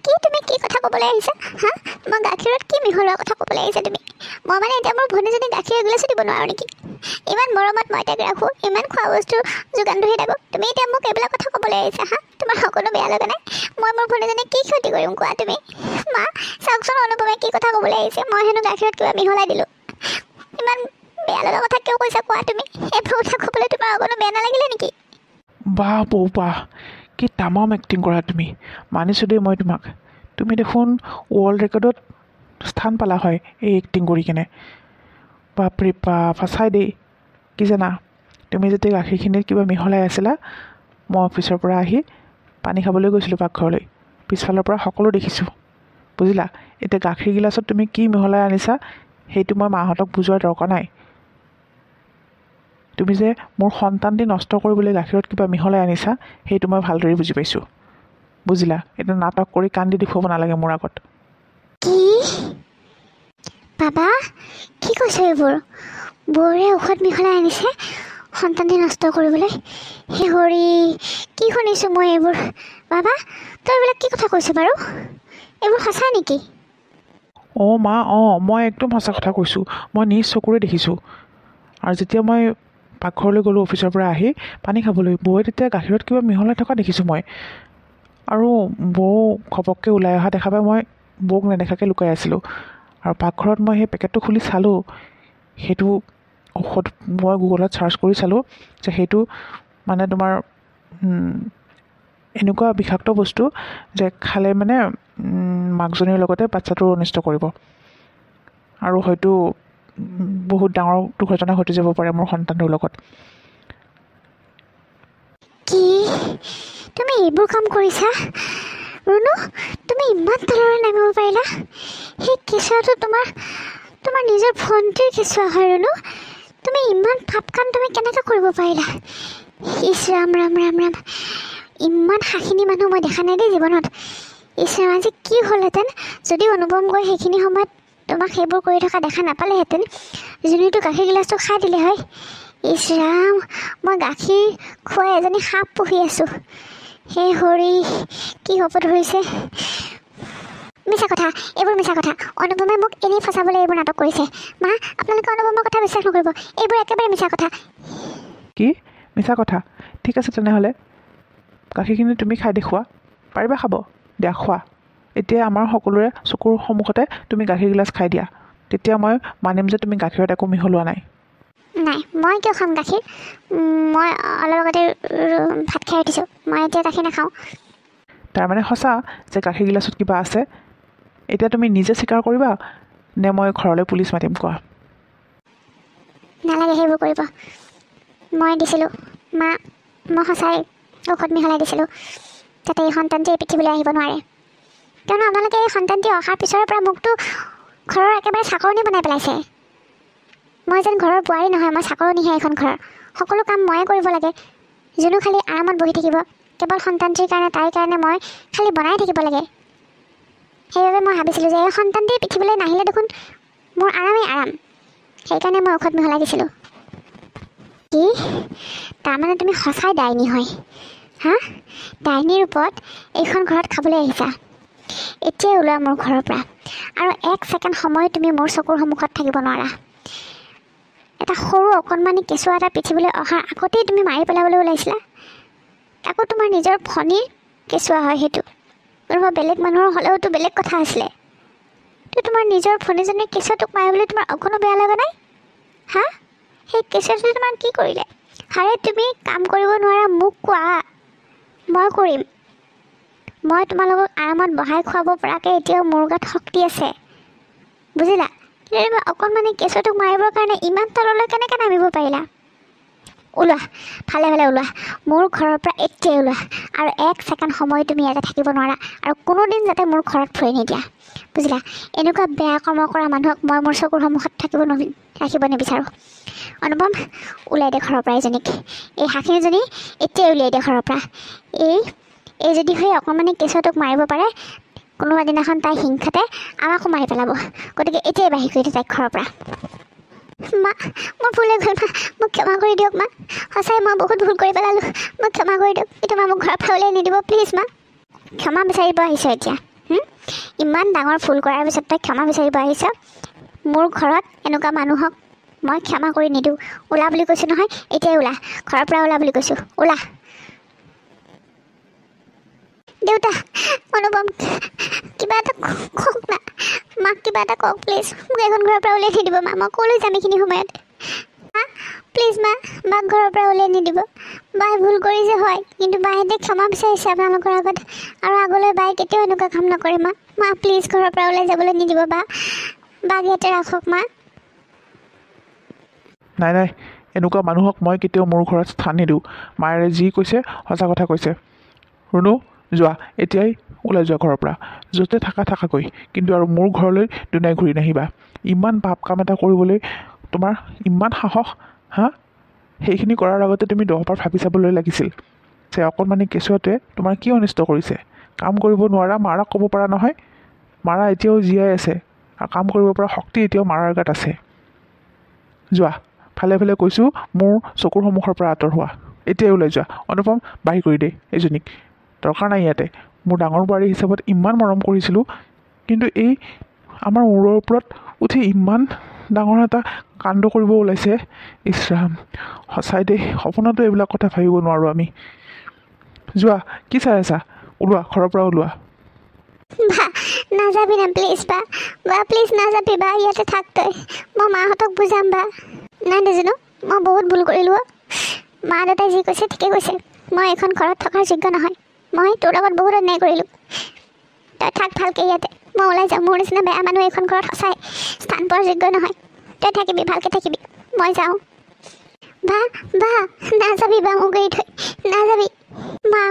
কি তুমি কি কথা ক'বলৈ আহিছা? হা, মই গাখীৰত কি মিহলোৱা কথা ক'বলৈ আহিছা তুমি? মই মানে এতিয়া মোৰ ভনীজনীক গাখীৰ এগিলাচো দিব নোৱাৰোঁ নেকি? ইমান মৰমত মই তাইক ৰাখোঁ, ইমান খোৱা বস্তু যোগান ধৰি থাকোঁ, তুমি এতিয়া মোক এইবিলাক কথা ক'বলৈ আহিছা? হা, তোমাৰ সকলো বেয়া লগা নাই? মই মোৰ ভনীজনীক কি ক্ষতি কৰিম কোৱা তুমি? মা চাওকচোন, অনুপমে কি কথা ক'বলৈ আহিছে। মই হেনো গাখীৰত কিবা মিহলাই দিলোঁ। ইমান বেয়া লগা কথা কিয় কৈছা কোৱা তুমি? এইবোৰ কথা ক'বলৈ তোমাৰ অকণো বেয়া নালাগিলে নেকি? বাহ বৌ বাহ, কি তামাম এক্টিং কৰা তুমি। মানিছোঁ দেই মই তোমাক। তুমি দেখোন ৱৰ্ল্ড ৰেকৰ্ডত স্থান পালা হয় এই এক্টিং কৰি কেনে। বাপৰে বাপ, সঁচাই দেই। কি জানা, তুমি যেতিয়া গাখীৰখিনিত কিবা মিহলাই আছিলা, মই অফিচৰ পৰা আহি পানী খাবলৈ গৈছিলোঁ পাকঘৰলৈ। পিছফালৰ পৰা সকলো দেখিছোঁ, বুজিলা? এতিয়া গাখীৰ গিলাচত তুমি কি মিহলাই আনিছা সেইটো মই মাহঁতক বুজোৱাৰ দৰকাৰ নাই। তুমি যে মোৰ সন্তানটি নষ্ট কৰিবলৈ গাখীৰত কিবা মিহলাই আনিছা সেইটো মই ভালদৰে বুজি পাইছোঁ, বুজিলা? এতিয়া নাটক কৰি কান্দি দেখুৱাব নালাগে মোৰ আগত। কি বাবা, কি কৈছে এইবোৰ? বৌৰে ঔষধ মিহলাই আনিছে সন্তানটি নষ্ট কৰিবলৈ? হে হৰি, কি শুনিছোঁ মই এইবোৰ? বাবা, তই এইবিলাক কি কথা কৈছ বাৰু? এইবোৰ সঁচা নেকি? অঁ মা, মই একদম সঁচা কথা কৈছোঁ। মই নিজ চকুৰে দেখিছোঁ। আৰু যেতিয়া মই পাকঘৰলৈ গ'লোঁ অফিচৰ পৰা আহি পানী খাবলৈ, বৌয়ে তেতিয়া গাখীৰত কিবা মিহলাই থকা দেখিছোঁ মই। আৰু বৌ ঘপককৈ ওলাই অহা দেখা পাই মই বৌক নেদেখাকৈ লুকাই আছিলোঁ। আৰু পাকঘৰত মই সেই পেকেটটো খুলি চালোঁ, সেইটো ঔষধ মই গুগলত চাৰ্চ কৰি চালোঁ যে সেইটো মানে তোমাৰ এনেকুৱা বিষাক্ত বস্তু যে খালে মানে মাকজনীৰ লগতে বাচ্ছাটোৰ অনিষ্ট কৰিব, আৰু হয়তো বহুত ডাঙৰ দুৰ্ঘটনা ঘটি যাব পাৰে মোৰ সন্তানটোৰ লগত। কি তুমি এইবোৰ কাম কৰিছা? ৰুণু, তুমি ইমান তললৈ নামিব পাৰিলা? সেই কেঁচুৱাটো তোমাৰ নিজৰ ভণ্টিৰ কেঁচুৱা হয় ৰুণু। তুমি ইমান পাপ কাম তুমি কেনেকৈ কৰিব পাৰিলা? ইছ ৰাম ৰাম ৰাম ৰাম, ইমান সাহসিনী মানুহ মই দেখা নাই দেই জীৱনত। ইছ ৰাম, আজি কি হ'লহেঁতেন যদি অনুপম গৈ সেইখিনি সময়ত তোমাক সেইবোৰ কৰি থকা দেখা নাপালেহেঁতেন? জুনুটো গাখীৰ গিলাচটো খাই দিলে হয়। ইছ ৰাম, মই গাখীৰ খুৱাই এজনী সাপ পুহি আছোঁ। হে হৰি, কি হ'ব ধৰিছে? মিছা কথা, এইবোৰ মিছা কথা। অনুপমে মোক এনেই ফচাবলৈ এইবোৰ নাটক কৰিছে। মা, আপোনালোকে অনুপমৰ কথা বিশ্বাস নকৰিব, এইবোৰ একেবাৰে মিছা কথা। কি মিছা কথা? ঠিক আছে তেনেহ'লে গাখীৰখিনি তুমি খাই দেখুওৱা পাৰিবা খাব দিয়া খোৱা এতিয়া আমাৰ সকলোৰে চকুৰ সন্মুখতে তুমি গাখীৰ গিলাচ খাই দিয়া তেতিয়া মই মানিম যে তুমি গাখীৰত একো মিহলোৱা নাই নাই মই কিয় খাম গাখীৰ মই অলপ আগতে ভাত খাই উঠিছোঁ মই এতিয়া গাখীৰ নাখাওঁ তাৰমানে সঁচা যে গাখীৰ গিলাচত কিবা আছে এতিয়া তুমি নিজে স্বীকাৰ কৰিবা নে মই ঘৰলৈ পুলিচ মাতিম কোৱা নালাগে সেইবোৰ কৰিব মই দিছিলোঁ মা মই সঁচাই ঔষধ মিহলাই দিছিলোঁ যাতে এই সন্তানটি এই পৃথিৱীলৈ আহিব নোৱাৰে কিয়নো আপোনালোকে এই সন্তানটি অহাৰ পিছৰে পৰা মোকতো ঘৰৰ একেবাৰে চাকৰণি বনাই পেলাইছে মই যেন ঘৰৰ বোৱাৰী নহয় মই চাকৰণিহে এখন ঘৰৰ সকলো কাম ময়ে কৰিব লাগে যোনো খালি আৰামত বহি থাকিব কেৱল সন্তানটিৰ কাৰণে তাইৰ কাৰণে মই খালি বনাই থাকিব লাগে সেইবাবে মই ভাবিছিলোঁ যে এই সন্তানটি পৃথিৱীলৈ নাহিলে দেখোন মোৰ আৰামেই আৰাম সেইকাৰণে মই ঔষধ মিহলাই দিছিলোঁ কি তাৰমানে তুমি সঁচাই ডাইনী হয় হা ডাইনীৰ ৰূপত এইখন ঘৰত খাবলৈ আহিছা এতিয়াই ওলোৱা মোৰ ঘৰৰ পৰা আৰু 1 ছেকেণ্ড সময় তুমি মোৰ চকুৰ সন্মুখত থাকিব নোৱাৰা এটা সৰু অকণমানি কেঁচুৱা এটা পৃথিৱীলৈ অহাৰ আগতেই তুমি মাৰি পেলাবলৈ ওলাইছিলা আকৌ তোমাৰ নিজৰ ফণীৰ কেঁচুৱা হয় সেইটো কোনোবা বেলেগ মানুহৰ হ'লেওতো বেলেগ কথা আছিলে তো তোমাৰ নিজৰ ফণীজনীৰ কেঁচুৱাটোক মাৰিবলৈ তোমাৰ অকণো বেয়া লগা নাই হা সেই কেঁচুৱাটোৱে তোমাক কি কৰিলে হাৰে তুমি কাম কৰিব নোৱাৰা মোক কোৱা মই কৰিম মই তোমালোকক আৰামত বহাই খুৱাব পৰাকৈ এতিয়াও মোৰ গাত শক্তি আছে বুজিলা কিন্তু তুমি অকণমানি কেঁচুৱাটোক মাৰিবৰ কাৰণে ইমান তললৈ কেনেকৈ নামিব পাৰিলা ওলোৱা ভালে ভালে ওলোৱা মোৰ ঘৰৰ পৰা এতিয়াই ওলোৱা আৰু 1 ছেকেণ্ড সময় তুমি ইয়াতে থাকিব নোৱাৰা আৰু কোনোদিন যাতে মোৰ ঘৰত থৈ নিদিয়া বুজিলা এনেকুৱা বেয়া কৰ্ম কৰা মানুহক মই মোৰ চকুৰ সন্মুখত ৰাখিব নিবিচাৰোঁ অনুপম ওলাই দে ঘৰৰ পৰা এজনীক এই হাঁহিজনী এতিয়াই উলিয়াই দে ঘৰৰ পৰা এই যদি সেই অকণমানি কেঁচুৱাটোক মাৰিব পাৰে কোনোবা দিনাখন তাই হিংসাতে আমাকো মাৰি পেলাব গতিকে এতিয়াই বাহিৰ কৰি দিয়ে তাইক ঘৰৰ পৰা মা মই ভুল হৈ গ'ল মা মোক ক্ষমা কৰি দিয়ক মা সঁচাই মই বহুত ভুল কৰি পেলালোঁ মোক ক্ষমা কৰি দিয়ক এতিয়া মা মোক ঘৰৰ পৰা উলিয়াই নিদিব প্লিজ মা ক্ষমা বিচাৰিব আহিছ এতিয়া ইমান ডাঙৰ ভুল কৰাৰ পিছত তই ক্ষমা বিচাৰিব আহিছ মোৰ ঘৰত এনেকুৱা মানুহক মই ক্ষমা কৰি নিদিওঁ ওলা বুলি কৈছোঁ নহয় এতিয়াই ওলা ঘৰৰ পৰা ওলা বুলি কৈছোঁ ওলা দেউতা অনুপম কিবা এটা কওক না মাক কিবা এটা কওক প্লিজ মোক এখন ঘৰৰ পৰা উলিয়াই নিদিব মা মই ক'লৈ যাম এইখিনি সময়ত মা প্লিজ মা মাক ঘৰৰ পৰা উলিয়াই নিদিব বাই ভুল কৰিছে হয় কিন্তু বাইহঁতে ক্ষমা বিচাৰিছে আপোনালোকৰ আগত আৰু আগলৈ বাই কেতিয়াও এনেকুৱা কাম নকৰে মা প্লিজ ঘৰৰ পৰা ওলাই যাবলৈ নিদিব বাক ইয়াতে ৰাখক মা নাই নাই এনেকুৱা মানুহক মই কেতিয়াও মোৰ ঘৰত স্থান নিদিওঁ মায়েৰে যি কৈছে সঁচা কথা কৈছে ৰুণু যোৱা এতিয়াই ওলাই যোৱা ঘৰৰ পৰা য'তে থাকাকৈ কিন্তু আৰু মোৰ ঘৰলৈ দুনাই ঘূৰি নাহিবা ইমান পাপ কাম এটা কৰিবলৈ তোমাৰ ইমান সাহস হা সেইখিনি কৰাৰ আগতে তুমি 10 বাৰ ভাবি চাবলৈ লাগিছিল যে অকণমানি কেঁচুৱাটোৱে তোমাৰ কি অনিষ্ট কৰিছে কাম কৰিব নোৱাৰা মাৰাক ক'ব পৰা নহয় মাৰা এতিয়াও জীয়াই আছে আৰু কাম কৰিব পৰা শক্তি এতিয়াও মাৰাৰ গাত আছে যোৱা ভালে ভালে কৈছোঁ মোৰ চকুৰ সন্মুখৰ পৰা আঁতৰ হোৱা এতিয়াই ওলাই যোৱা অনুপম বাহিৰ কৰি দে এইজনীক দৰকাৰ নাই ইয়াতে মোৰ ডাঙৰ বোৱাৰী হিচাপত ইমান মৰম কৰিছিলোঁ কিন্তু এই আমাৰ মূৰৰ ওপৰত উঠি ইমান ডাঙৰ এটা কাণ্ড কৰিব ওলাইছে ইছৰাম সঁচাই দেই সপোনতো এইবিলাক কথা ভাবিব নোৱাৰোঁ আমি যোৱা কি চাই আছা ওলোৱা ঘৰৰ পৰা ওলোৱা বা নাযাবি না প্লিজ বা প্লিজ নাযাবি বা ইয়াতে থাক তই মই মাহঁতক বুজাম বা নাই নাজানো মই বহুত ভুল কৰিলোঁ মা দেউতাই যি কৈছে ঠিকে কৈছে মই এখন ঘৰত থকাৰ যোগ্য নহয় মই তোৰ লগত বহুত অন্যায় কৰিলোঁ তই থাক ভালকৈ ইয়াতে মই ওলাই যাওঁ মোৰ নিচিনা বেয়া মানুহ এইখন ঘৰত সঁচাই স্থান পোৱাৰ যোগ্য নহয় তই থাকিবি ভালকৈ থাকিবি মই যাওঁ বা নাযাবি বা মোক এৰি থৈ নাযাবি মা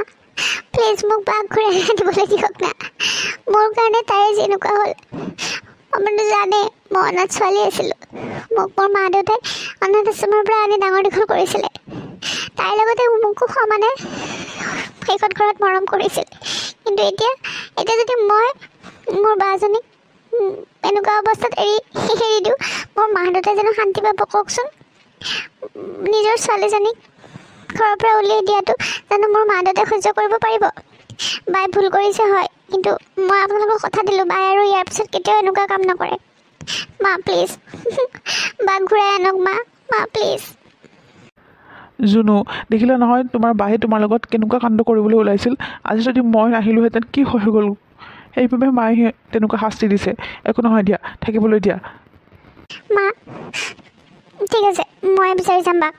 প্লিজ মোক বাক ঘূৰাই দিবলৈ দিয়ক না মোৰ কাৰণে তাই যেনেকুৱা হ'ল আপুনি জানে মই অনাথ ছোৱালী আছিলোঁ মোক মোৰ মা দেউতাই অনাথ আশ্ৰমৰ পৰা আনি ডাঙৰ দীঘল কৰিছিলে তাইৰ লগতে মোকো সমানে সেইখন ঘৰত মৰম কৰিছিল কিন্তু এতিয়া যদি মই মোৰ বাজনীক এনেকুৱা অৱস্থাত এৰি দিওঁ মোৰ মা দেউতাই যেন শান্তি পাব কওকচোন নিজৰ ছোৱালীজনীক ঘৰৰ পৰা উলিয়াই দিয়াটো জানো মোৰ মা দেউতাই সহ্য কৰিব পাৰিব বাই ভুল কৰিছে হয় কিন্তু মই আপোনালোকক কথা দিলোঁ বাই আৰু ইয়াৰ পিছত কেতিয়াও এনেকুৱা কাম নকৰে মা প্লিজ বাক ঘূৰাই আনক মা প্লিজ জুনু, দেখিলে নহয় তোমাৰ বাহে তোমাৰ লগত কেনেকুৱা কাণ্ড কৰিবলৈ ওলাইছিল। আজি যদি মই নাহিলোহেঁতেন কি হৈ গ'ল। সেইবাবে মায়ে তেনেকুৱা শাস্তি দিছে। একো নহয় দিয়া, থাকিবলৈ দিয়া। মা ঠিক আছে, মই বিচাৰি যাম বাক।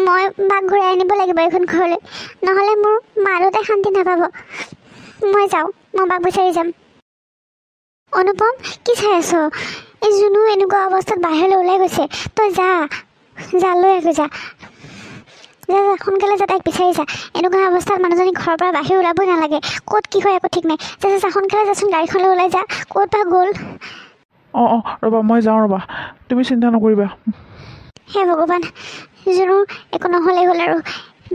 মই বাক ঘূৰাই আনিব লাগিব এইখন ঘৰলৈ, নহ'লে মোৰ মা দেউতাই শান্তি নাপাব। মই যাওঁ, মই বাক বিচাৰি যাম। অনুপম, কি চাই আছ? এই জুনু এনেকুৱা অৱস্থাত বাহিৰলৈ ওলাই গৈছে। তই যা যা, লৈ আহ, যা যা যা, সোনকালে যা, তাইক বিচাৰি যা। এনেকুৱা অৱস্থাত মানুহজনী ঘৰৰ পৰা বাহিৰ ওলাবই নালাগে। ক'ত কি হয় একো ঠিক নাই। যা যা, সোনকালে যাচোন, গাড়ীখনলৈ ওলাই যা। ক'ত বা গ'ল। অঁ ৰ'বা, মই যাওঁ ৰ'বা, তুমি চিন্তা নকৰিবা। হে ভগৱান, জুনু একো নহ'লেই হ'ল আৰু।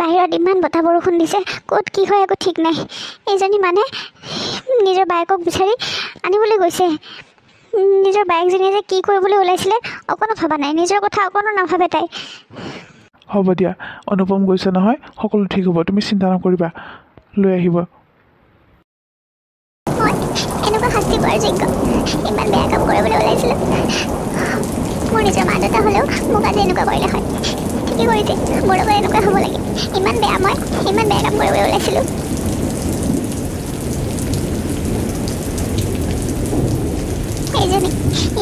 বাহিৰত ইমান বতাহ বৰষুণ দিছে, ক'ত কি হয় একো ঠিক নাই। এইজনী মানে নিজৰ বায়েকক বিচাৰি আনিবলৈ গৈছে। নিজৰ বায়েকজনীয়ে যে কি কৰিবলৈ ওলাইছিলে অকণো ভবা নাই। নিজৰ কথা অকণো নাভাবে তাই। হ'ব দিয়া, অনুপম গৈছে নহয়, সকলো ঠিক হ'ব, তুমি চিন্তা নকৰিবা, লৈ আহিব। মই এনেকুৱা শাস্তি পোৱাৰ যোগ্য? ইমান বেয়া কাম কৰিবলৈ ওলাইছিলোঁ। মোৰ নিজৰ মা দেউতা হ'লেও মোক আজি এনেকুৱা কৰিলে হয়। ঠিকেই কৰিছে, মোৰ লগত এনেকুৱা হ'ব লাগে। ইমান বেয়া, মই ইমান বেয়া কাম কৰিবলৈ ওলাইছিলোঁ। এইজনী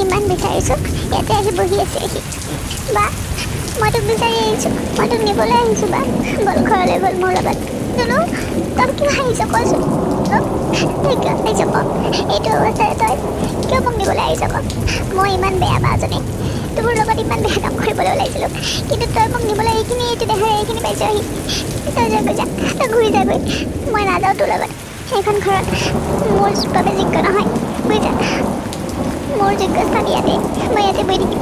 ইমান বিচাৰিছোঁ, ইয়াতে আহি বহি আছে সি। বা, মই তোক বিচাৰি আহিছোঁ, মই তোক নিবলৈ আহিছোঁ। বা বল ঘৰলৈ, বল মোৰ লগত। জুনু, তই কিয় আহিছ কচোন? তই কিয় আহিছ ক? এইটো অৱস্থাৰে তই কিয় মোক নিবলৈ আহিছ ক? মই ইমান বেয়া বাজনী, তোৰ লগত ইমান বেয়া কাম কৰিবলৈ ওলাইছিলোঁ, কিন্তু তই মোক নিবলৈ এইটো দেহাৰে এইখিনি পাইছ আহি। তই যাগৈ যা, তই ঘূৰি যাগৈ। মই নাযাওঁ তোৰ লগত। সেইখন ঘৰত মোৰ বাবে যোগ্য নহয়, বুজিছা? মোৰ যোগ্য স্থান ইয়াতে, মই ইয়াতে বহি থাকিম।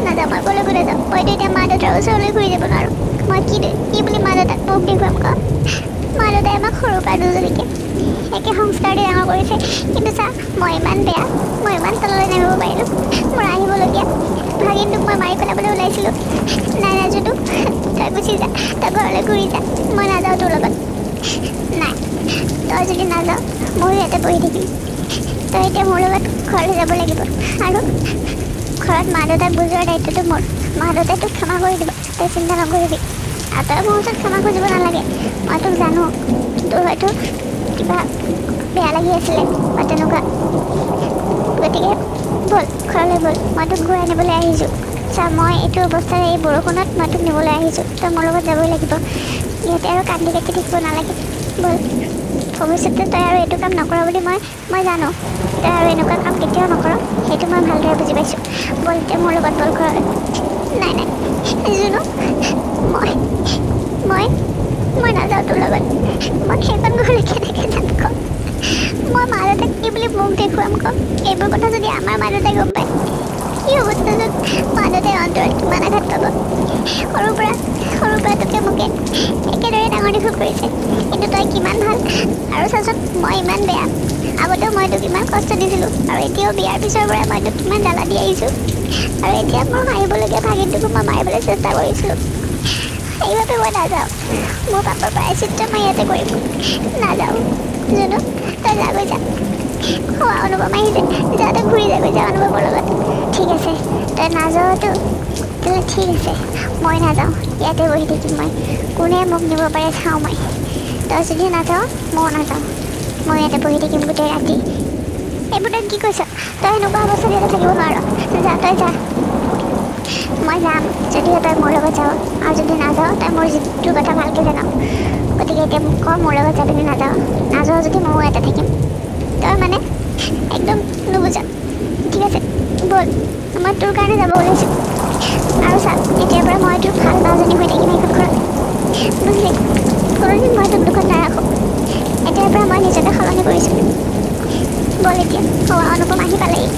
নাযাওঁ, মই ক'লৈকো নাযাওঁ। মইতো এতিয়া মা দেউতাৰ ওচৰলৈ ঘূৰি যাব নোৱাৰোঁ। মই কি বুলি মা দেউতাক মুখ দেখুৱাম ক? মা দেউতাই আমাক সৰুৰ পৰা দুজনীকে একে সংস্কাৰ দি ডাঙৰ কৰিছে, কিন্তু চা, মই ইমান বেয়া, মই ইমান তললৈ নামিব পাৰিলোঁ। মোৰ আহিবলগীয়া ভাগিনটোক মই মাৰি পেলাবলৈ ওলাইছিলোঁ। নাই নাই জুনু, তই গুচি যা, তই ঘৰলৈ ঘূৰি যা। মই নাযাওঁ তোৰ লগত। নাই, তই যদি নাযাওঁ ময়ো ইয়াতে বহি থাকিম। তই এতিয়া মোৰ লগত ঘৰলৈ যাব লাগিব, আৰু ঘৰত মা দেউতাক বুজোৱাৰ দায়িত্বটো মোৰ। মা দেউতাই তোক ক্ষমা কৰি দিব, তই চিন্তা নকৰিবি। আৰু তই মোৰ ওচৰত ক্ষমা খুজিব নালাগে। মই তোক জানো, তোৰ হয়তো কিবা বেয়া লাগি আছিলে বা তেনেকুৱা। গতিকে ব'ল ঘৰলৈ, ব'ল, মই তোক ঘূৰাই নিবলৈ আহিছোঁ। চা, মই এইটো অৱস্থাৰে এই বৰষুণত মই তোক নিবলৈ আহিছোঁ। তই মোৰ লগত যাবই লাগিব। ইয়াতে আৰু কান্দি কাটি থাকিব নালাগে। ব'ল, ভৱিষ্যতে তই আৰু এইটো কাম নকৰ বুলি মই জানো। তই আৰু এনেকুৱা কাম কেতিয়াও নকৰ, সেইটো মই ভালদৰে বুজি পাইছোঁ। ব'ল এতিয়া মোৰ লগত, ব'ল ঘৰলৈ। নাই নাই জুনু, মই নাযাওঁ তোৰ লগত। মই সেইখন ঘৰলৈ কেনেকৈ যাম ক? মই মা দেউতাক কি বুলি মুখ দেখুৱাম ক? এইবোৰ কথা যদি আমাৰ মা দেউতাই গম পায়, কি হ'ব তেতিয়াচোন? মা দেউতাই অন্তৰত কিমান আঘাত পাব। সৰুৰ পৰা তোকে মোকে একেদৰে ডাঙৰ দীঘল কৰিছে, কিন্তু তই কিমান ভাল। আৰু চাচোন, মই ইমান বেয়া। আগতেও মই তোক ইমান কষ্ট দিছিলোঁ, আৰু এতিয়াও বিয়াৰ পিছৰ পৰা মই তোক কিমান জ্বালা দি আহিছোঁ। আৰু এতিয়া মোৰ মাৰিবলগীয়া ভাগিনটোকো মই মাৰিবলৈ চেষ্টা কৰিছিলোঁ। সেইবাবে মই নাযাওঁ। মোৰ পাপৰ প্ৰায়শ্চিত্ত মই ইয়াতে কৰিম। নাযাওঁ জুনু, তই যাগৈ যা। অনুপম আহিছে, যা, তই ঘূৰি যাগৈ যা অনুপমৰ লগত। ঠিক আছে, তই নাযাৱতো, তেতিয়াহ'লে ঠিক আছে, মই নাযাওঁ। ইয়াতে বহি থাকিম মই। কোনে মোক নিব পাৰে চাওঁ মই। তই যদি নাযাওঁ ময়ো নাযাওঁ। মই ইয়াতে বহি থাকিম গোটেই ৰাতি। এইবোৰ তই কি কৈছ? তই এনেকুৱা অৱস্থাত ইয়াতে থাকিব নোৱাৰ। যা, তই যা। মই যাম যদিহে তই মোৰ লগত যাৱ, আৰু যদি নাযাওঁ তই মোৰ যিটো কথা ভালকৈ জানাওঁ। গতিকে এতিয়া মোক ক, মোৰ লগত যাবি নে নাযাওঁ? নাযাওঁ যদি ময়ো ইয়াতে থাকিম। তই মানে একদম নুবুজা। ঠিক আছে, ব'ল, মই তোৰ কাৰণে যাব ওলাইছোঁ। আৰু চা, এতিয়াৰ পৰা মই তোৰ ভাল বাজনী হৈ থাকিম এইখন ঘৰত, বুজিলি? কোনোদিন মই তোক দুখত নাৰাখোঁ। এতিয়াৰ পৰা মই নিজকে সলনি কৰিছোঁ। ব'ল এতিয়া। অনুপম আহি পালেহি।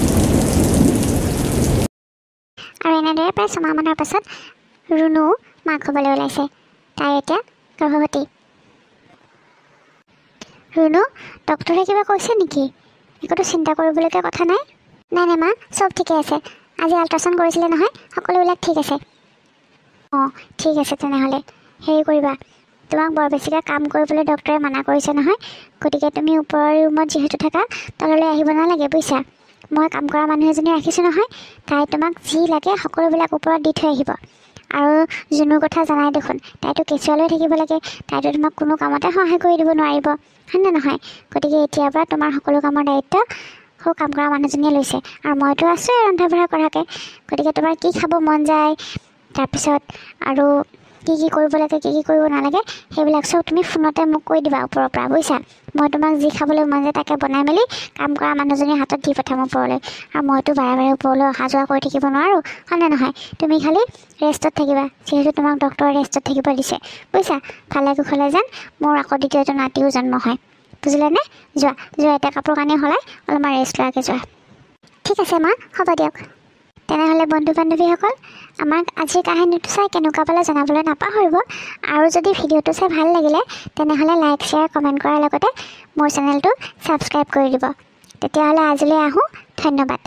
আৰু এনেদৰে প্ৰায় 6 মাহমানৰ পাছত ৰুণু মাক হ'বলৈ ওলাইছে। তাই এতিয়া গৰ্ভৱতী। ৰুণু, ডক্টৰে কিবা কৈছে নেকি? একোতো চিন্তা কৰিবলগীয়া কথা নাই? নাই মা, চব ঠিকে আছে। আজি আল্ট্ৰাচাউণ্ড কৰিছিলে নহয়, সকলোবিলাক ঠিক আছে। অঁ, ঠিক আছে তেনেহ'লে। হেৰি কৰিবা, তোমাক বৰ বেছিকৈ কাম কৰিবলৈ ডক্টৰে মানা কৰিছে নহয়। গতিকে তুমি ওপৰৰ ৰুমত যিহেতু থাকা, তললৈ আহিব নালাগে, বুজিছা? মই কাম কৰা মানুহ এজনী ৰাখিছোঁ নহয়, তাই তোমাক যি লাগে সকলোবিলাক ওপৰত দি থৈ আহিব। আৰু জুনুৰ কথা জানাই দেখোন, তাইতো কেঁচুৱা লৈ থাকিব লাগে, তাইতো তোমাক কোনো কামতে সহায় কৰি দিব নোৱাৰিব, হয়নে নহয়? গতিকে এতিয়াৰ পৰা তোমাৰ সকলো কামৰ দায়িত্ব সৌ কাম কৰা মানুহজনীয়ে লৈছে, আৰু মইতো আছোঁৱে ৰন্ধা বঢ়া কৰাকৈ। গতিকে তোমাৰ কি খাব মন যায়, তাৰপিছত আৰু কি কৰিব লাগে, কি কৰিব নালাগে, সেইবিলাক চব তুমি ফোনতে মোক কৈ দিবা ওপৰৰ পৰা, বুজিছা? মই তোমাক যি খাবলৈ মন যায় তাকে বনাই মেলি কাম কৰা মানুহজনীৰ হাতত দি পঠাম ওপৰলৈ। আৰু মইতো বাৰে বাৰে ওপৰলৈ অহা যোৱা কৰি থাকিব নোৱাৰোঁ, হয়নে নহয়? তুমি খালি ৰেষ্টত থাকিবা, যিহেতু তোমাক ডক্টৰে ৰেষ্টত থাকিব দিছে, বুজিছা? ভালে কুশলে যেন মোৰ আকৌ দ্বিতীয়টো নাতিও জন্ম হয়, বুজিলানে? যোৱা এতিয়া কাপোৰ কানি সলাই অলপমান ৰেষ্ট লোৱাকৈ যোৱা। ঠিক আছে মা, হ'ব দিয়ক। তেনেহ'লে বন্ধু বান্ধৱীসকল, আমাক আজিৰ কাহিনীটো চাই কেনেকুৱা পালে জনাবলৈ নাপাহৰিব। আৰু যদি ভিডিঅ'টো চাই ভাল লাগিলে তেনেহ'লে লাইক শ্বেয়াৰ কমেণ্ট কৰাৰ লগতে মোৰ চেনেলটো ছাবস্ক্ৰাইব কৰি দিব। তেতিয়াহ'লে আজিলৈ আহোঁ, ধন্যবাদ।